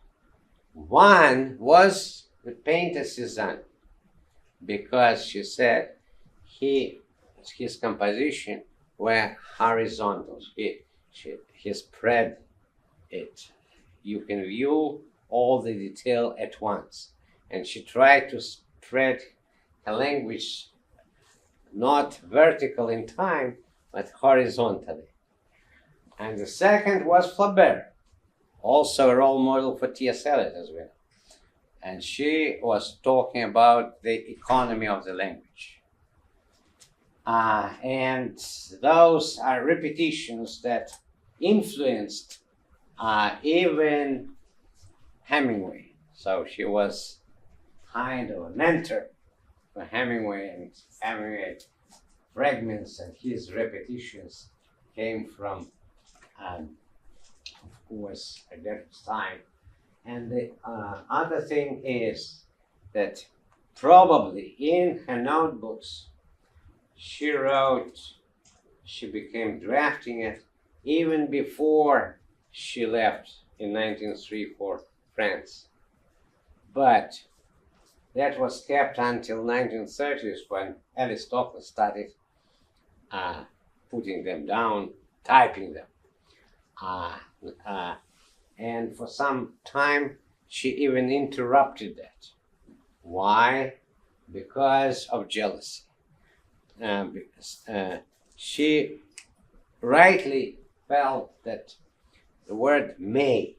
One was the painter Cézanne, because she said his composition were horizontal. He spread it. You can view all the detail at once. And she tried to spread a language not vertical in time, but horizontally. And the second was Flaubert, also a role model for T.S. Eliot as well. And she was talking about the economy of the language. And those are repetitions that influenced even Hemingway. So she was kind of a mentor for Hemingway, and Hemingway fragments and his repetitions came from, of course, Gertrude Stein. And the other thing is that probably in her notebooks, she began drafting it even before she left in 1903 for France. But that was kept until 1930s, when Aristotle started putting them down, typing them. And for some time, she even interrupted that. Why? Because of jealousy. She rightly felt that the word may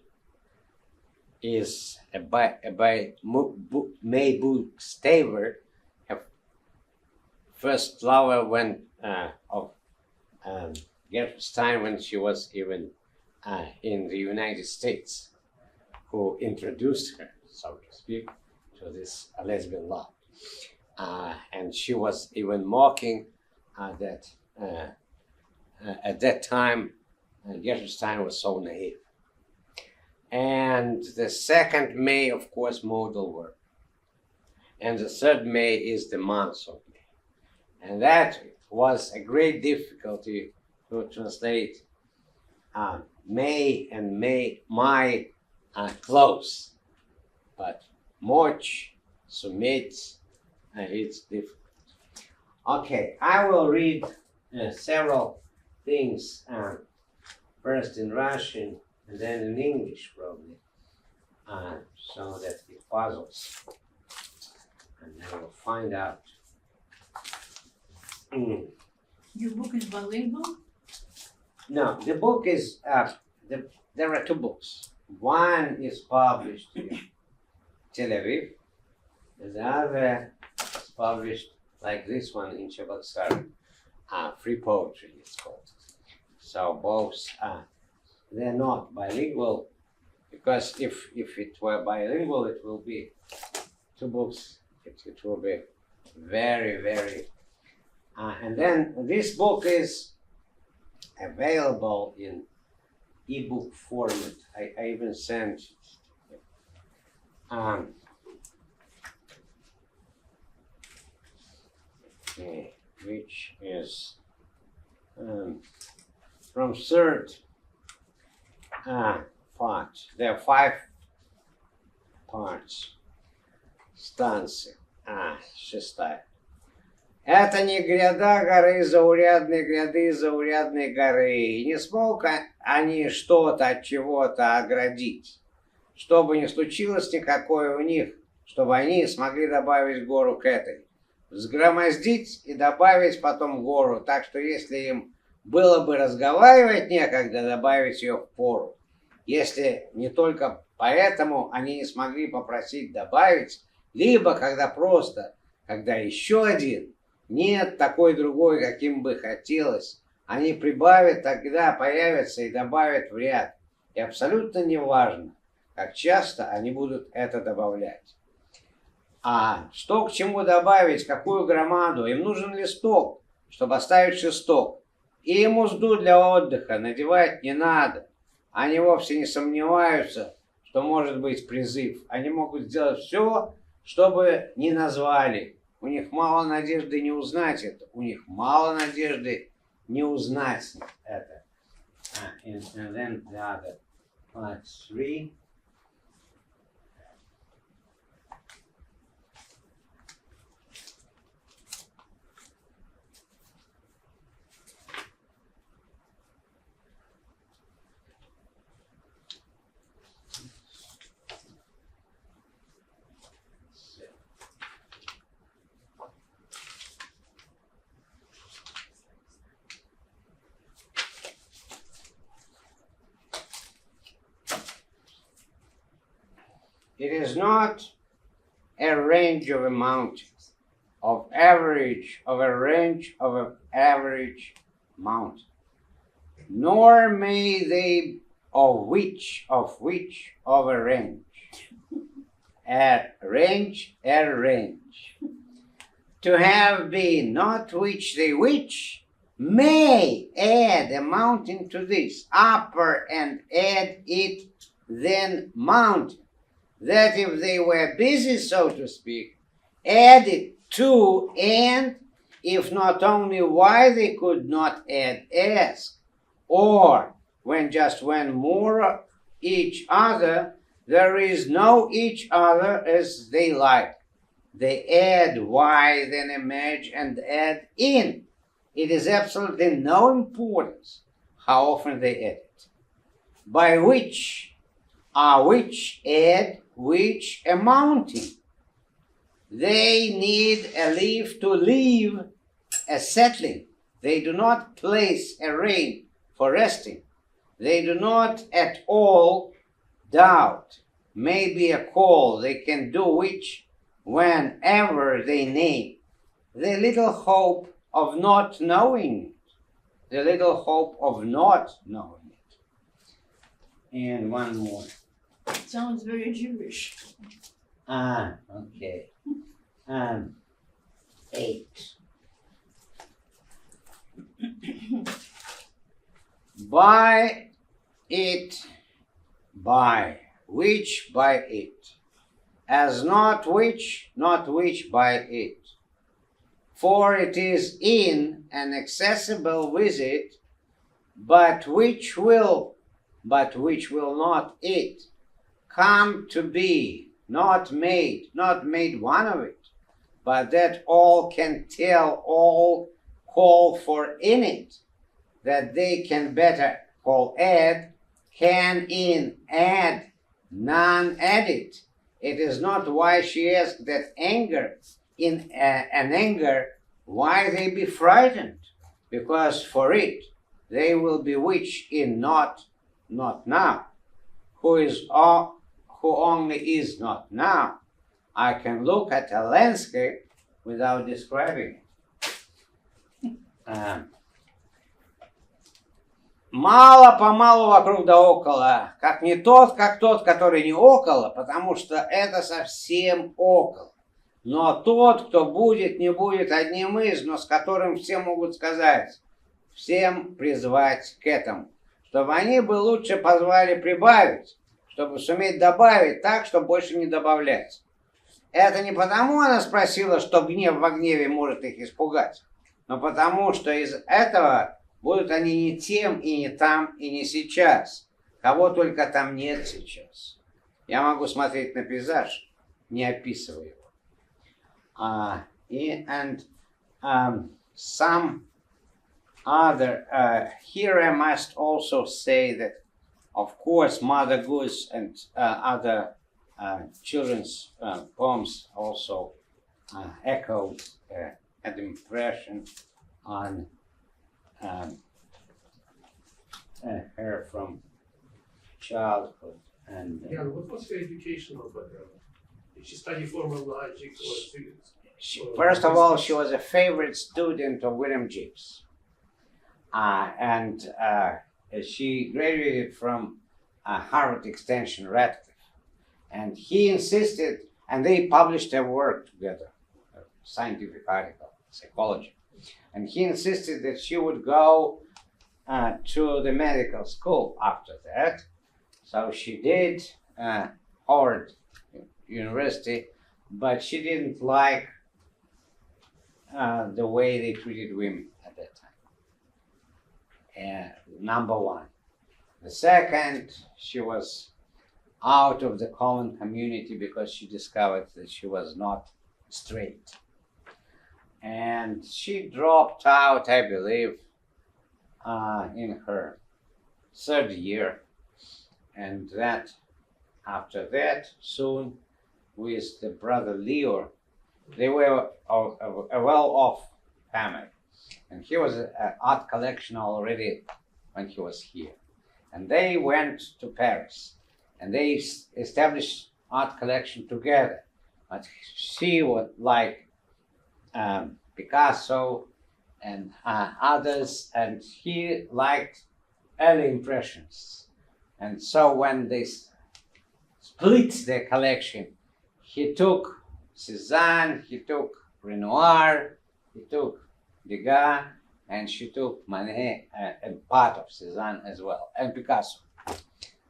is by May Bookstaver, her first lover of Gertrude Stein when she was even in the United States, who introduced her, so to speak, to this lesbian love. And she was even mocking that at that time, Gertrude Stein was so naive. And the second May, of course, modal verb. And the third May is the month of May. And that was a great difficulty to translate May and my are close, but March, Summit, it's difficult. Okay, I will read several things, first in Russian and then in English, probably, so that it puzzles, and then we'll find out. Your book is bilingual? No, the book is, there are two books. One is published in Tel Aviv, and the other is published like this one in Shabbat Free Poetry, it's called. So both they're not bilingual, because if it were bilingual, it will be two books. It will be very, very. And then this book is available in ebook format. I even sent okay, which is from third part. There are 5 parts. Станции. 6. Это не гряда горы заурядной гряды заурядной горы. И не смог они что-то от чего-то оградить. Что бы ни случилось никакое у них, чтобы они смогли добавить гору к этой. Взгромоздить и добавить потом гору. Так что если им было бы разговаривать некогда, добавить ее в пору. Если не только поэтому они не смогли попросить добавить, либо когда еще один, нет такой другой, каким бы хотелось, они прибавят, тогда появятся и добавят в ряд. И абсолютно не важно, как часто они будут это добавлять. А что к чему добавить, какую громаду? Им нужен листок, чтобы оставить шесток. И им узду для отдыха надевать не надо. Они вовсе не сомневаются, что может быть призыв. Они могут сделать все, чтобы не назвали. У них мало надежды не узнать это. У них мало надежды не узнать это. And then the other part 3. It is not a range of a mountain, of a range of an average mountain, nor may they of which of a range, a range. To have been not which they which may add a mountain to this, upper and add it then mountain. That if they were busy, so to speak, add it to, and if not only why they could not add ask, or when more each other, there is no each other as they like. They add why, then imagine and add in. It is absolutely no importance how often they add it. By which add which amounting. They need a leave to leave a settling. They do not place a rain for resting. They do not at all doubt. Maybe a call they can do which whenever they name. The little hope of not knowing it. The little hope of not knowing it. And one more. Sounds very Jewish. Okay. 8. By it, by which by it, as not which by it. For it is in and accessible with it, but which will not it. Come to be, not made one of it, but that all can tell, all call for in it, that they can better call add, can in add, none add it. It is not why she asked that anger, in an anger, why they be frightened, because for it they will be which in not now, who only is not now. I can look at a landscape without describing it. мало-помалу вокруг да около, как тот, который не около, потому что это совсем около. Но тот, кто будет, не будет одним из, но с которым все могут сказать, всем призвать к этому. Чтобы они бы лучше позвали прибавить, чтобы суметь добавить так, чтобы больше не добавлять. Это не потому она спросила, что гнев во гневе может их испугать, но потому что из этого будут они не тем, и не там, и не сейчас. Кого только там нет сейчас. Я могу смотреть на пейзаж, не описывая его. Some other, here I must also say that, of course, Mother Goose and other children's poems also echoed an impression on her from childhood. And Yeah, what was her educational background? Did she study formal logic or physics? First of all, she was a favorite student of William Gibbs. And she graduated from Harvard Extension, Radcliffe. And he insisted, and they published their work together, a scientific article, psychology. And he insisted that she would go to the medical school after that. So she did Harvard University, but she didn't like the way they treated women at that time. Number one. The second, she was out of the common community because she discovered that she was not straight. And she dropped out, I believe, in her third year. And that, after that, soon with the brother Leo, they were a well-off family. And he was an art collection already when he was here. And they went to Paris. And they established art collection together. But she would like Picasso and others, and he liked early impressionists. And so when they split their collection, he took Cézanne, he took Renoir, he took Degas, and she took Manet and part of Cézanne as well, and Picasso.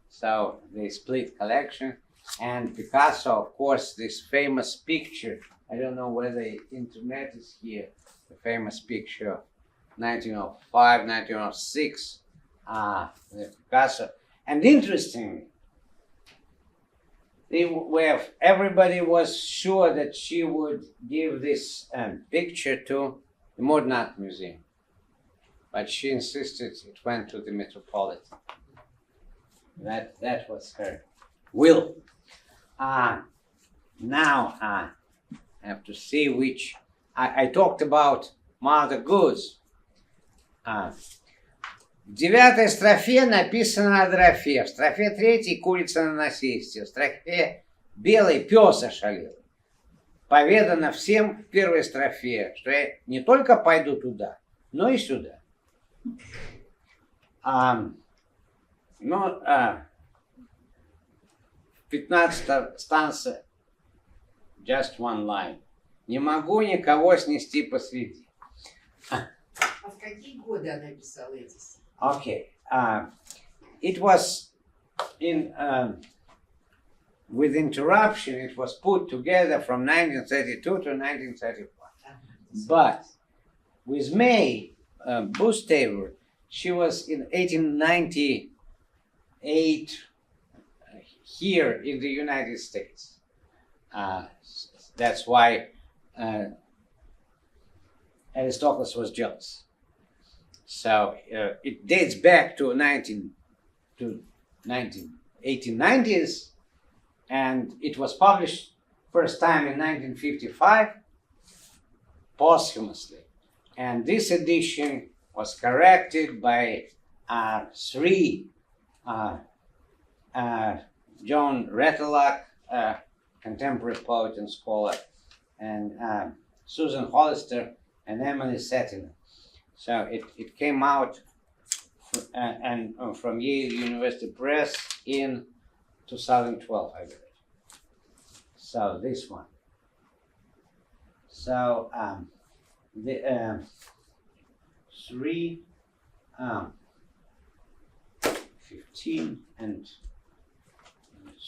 So they split collection, and Picasso, of course, this famous picture, I don't know whether the internet is here, the famous picture of 1905, 1906, Picasso. And interestingly, everybody was sure that she would give this picture to the Modern Art Museum, but she insisted it went to the Metropolitan. That was her will. Now I have to see which. I talked about Mother Goose. В 9 строфе написано о дрофе, в строфе 3 курица на насесте, в строфе белый пес ошалел. Поведано всем в 1 строфе, что я не только пойду туда, но и сюда. 15 станция, just one line. Не могу никого снести посреди. А в какие годы она писала эти стихи? Okay. It was with interruption, it was put together from 1932 to 1935. But with May Boostaver, she was in 1898 here in the United States. That's why Aristocles was jealous. So it dates back to 1890s, and it was published first time in 1955, posthumously. And this edition was corrected by 3 John Retelock, contemporary poet and scholar, and Susan Hollister and Emily Settiner. So it came out and from Yale University Press in 2012, I believe. So this one. So the 3, 15 and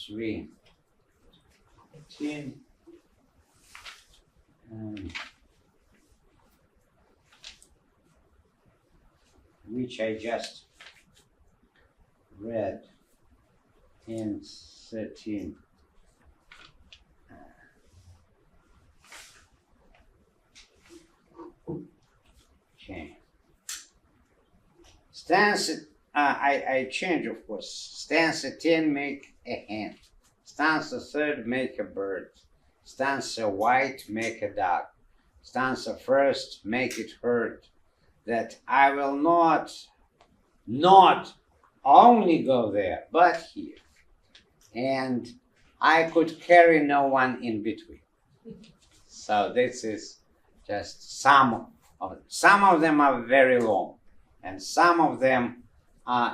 3, 15. Which I just read in 13. Okay. Stanza, I change, of course. Stanza 10, make a hand. Stanza 3, make a bird. Stanza white, make a dog. Stanza 1st, make it hurt. That I will not only go there, but here. And I could carry no one in between. So this is just some of them are very long, and some of them,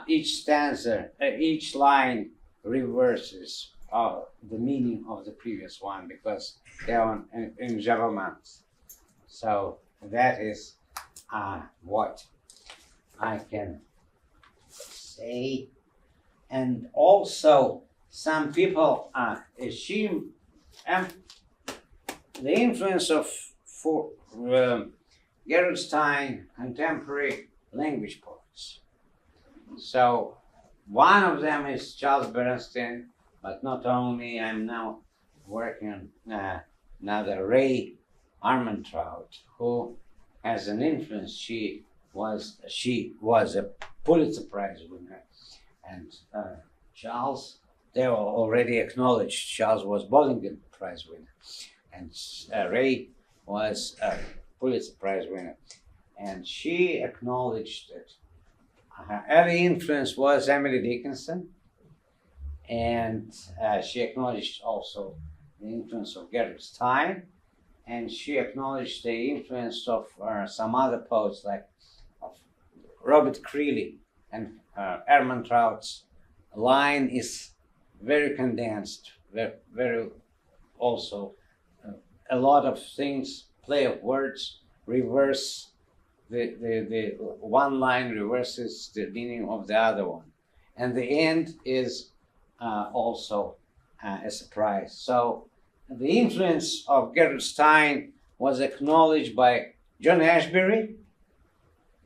each stanza, each line reverses the meaning of the previous one because they are in Javamans. So that is what I can say. And also some people assume the influence of Gertrude Stein contemporary language poets. So one of them is Charles Bernstein, but not only. I'm now working on another Ray Armantrout, who has an influence. She was a Pulitzer Prize winner, and Charles, they were already acknowledged. Charles was Bilingual Prize winner, and Ray was a Pulitzer Prize winner, and she acknowledged that her early influence was Emily Dickinson, and she acknowledged also the influence of Gertrude Stein, and she acknowledged the influence of some other poets like of Robert Creeley, and Armantrout's line is very condensed, very also a lot of things, play of words, reverse the one line reverses the meaning of the other one, and the end is also a surprise. So the influence of Gertrude Stein was acknowledged by John Ashbery,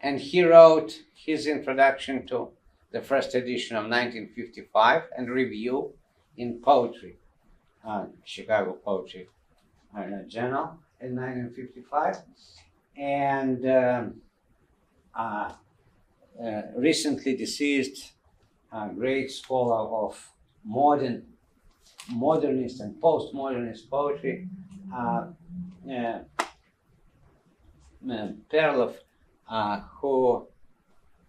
and he wrote his introduction to the first edition of 1955 and review in Poetry, Chicago Poetry Journal in 1955. And recently deceased great scholar of modernist and postmodernist poetry, Perlov, who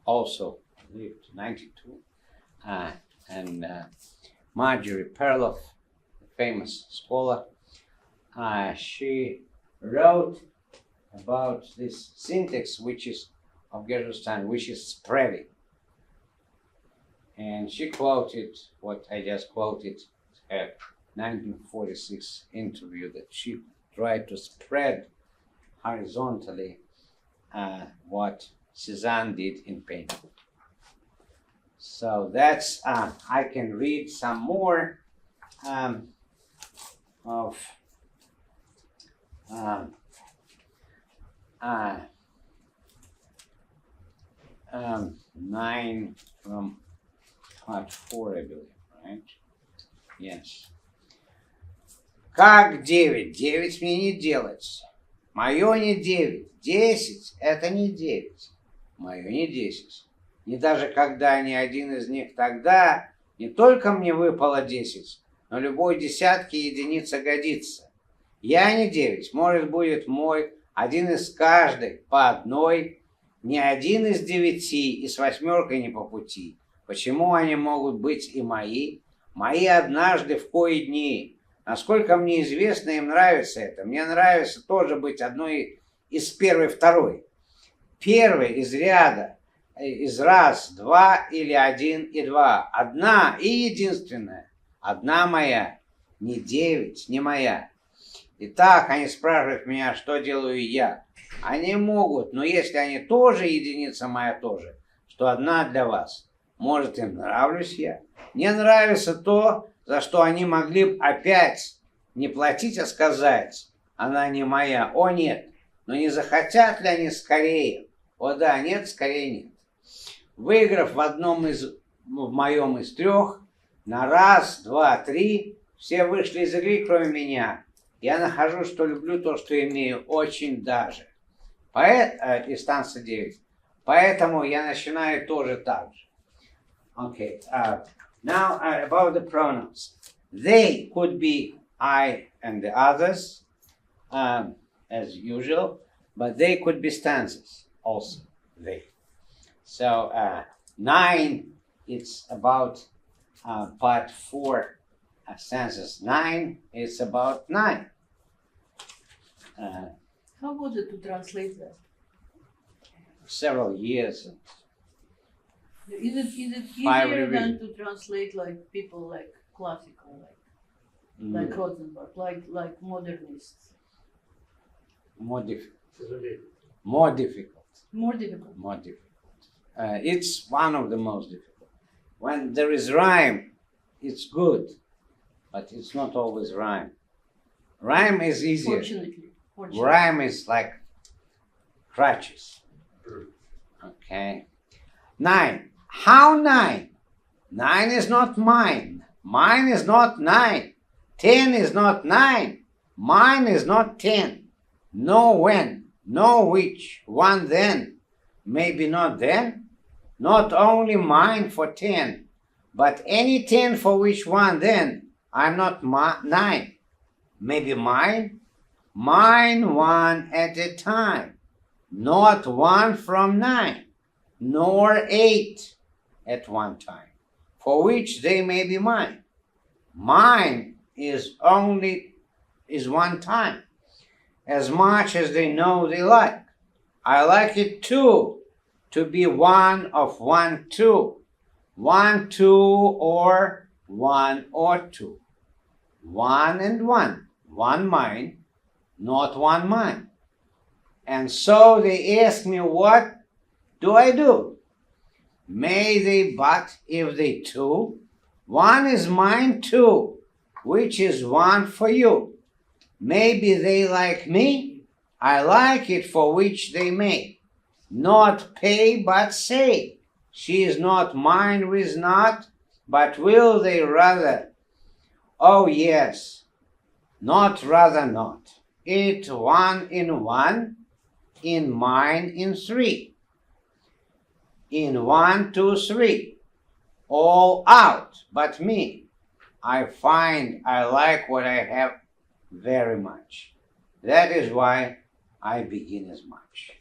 also lived 92, and Marjorie Perlov, the famous scholar, she wrote about this syntax which is of Gertrude Stein, which is spreading. And she quoted what I just quoted, a 1946 interview, that she tried to spread horizontally what Cézanne did in painting. So that's, I can read some more of 9 from part 4, I believe, right? Yes. Как 9? 9 мне не делать. Мое не 9. 10 это не 9. Мое не 10. Не даже когда ни один из них тогда, не только мне выпало 10, но любой десятки единица годится. Я не 9, может будет мой, один из каждой по одной, ни один из 9 и с 8 не по пути. Почему они могут быть и мои? Мои однажды в кои дни. Насколько мне известно, им нравится это. Мне нравится тоже быть одной из первой, второй. Первой из ряда. из раз, два или один и два. Одна и единственная. Одна моя, не 9, не моя. Итак, они спрашивают меня, что делаю я. Они могут, но если они тоже единица моя тоже, что одна для вас. Может, им нравлюсь я. Не нравится то, за что они могли бы опять не платить, а сказать, она не моя. О, нет. Но не захотят ли они скорее? О, да, нет, скорее нет. Выиграв в моем из 3, на раз, два, 3, все вышли из игры, кроме меня. Я нахожу, что люблю то, что имею, очень даже. Из станции 9. Поэтому я начинаю тоже так же. Okay. Now about the pronouns. They could be I and the others, as usual, but they could be stanzas also. They. So 9, it's about part 4 stanzas. 9, it's about 9. How was it to translate that? Several years. Is it Five easier than revisions. to translate like people like classical, like Rosenberg, like modernists? More difficult. Really. More difficult. More difficult. More difficult. It's one of the most difficult. When there is rhyme, it's good, but it's not always rhyme. Rhyme is easier. Fortunately. Rhyme is like crutches. Okay. 9. How 9? 9 is not mine. Mine is not 9. 10 is not 9. Mine is not 10. No when. No which. One then. Maybe not then. Not only mine for 10, but any 10 for which one then. I'm not 9. Maybe mine. Mine one at a time. Not one from 9. Nor 8 at one time, for which they may be mine. Mine is one time, as much as they know they like. I like it too, to be one of 1, 2. 1, 2, or 1 or 2. 1 and 1. One mine, not one mine. And so they ask me, what do I do? May they but if they 2, 1 is mine too, which is 1 for you. Maybe they like me, I like it for which they may. Not pay but say, she is not mine with not, but will they rather? Oh yes, not rather not. It 1 in 1, in mine in 3. In 1, 2, 3, all out, but me. I find I like what I have very much. That is why I begin as much.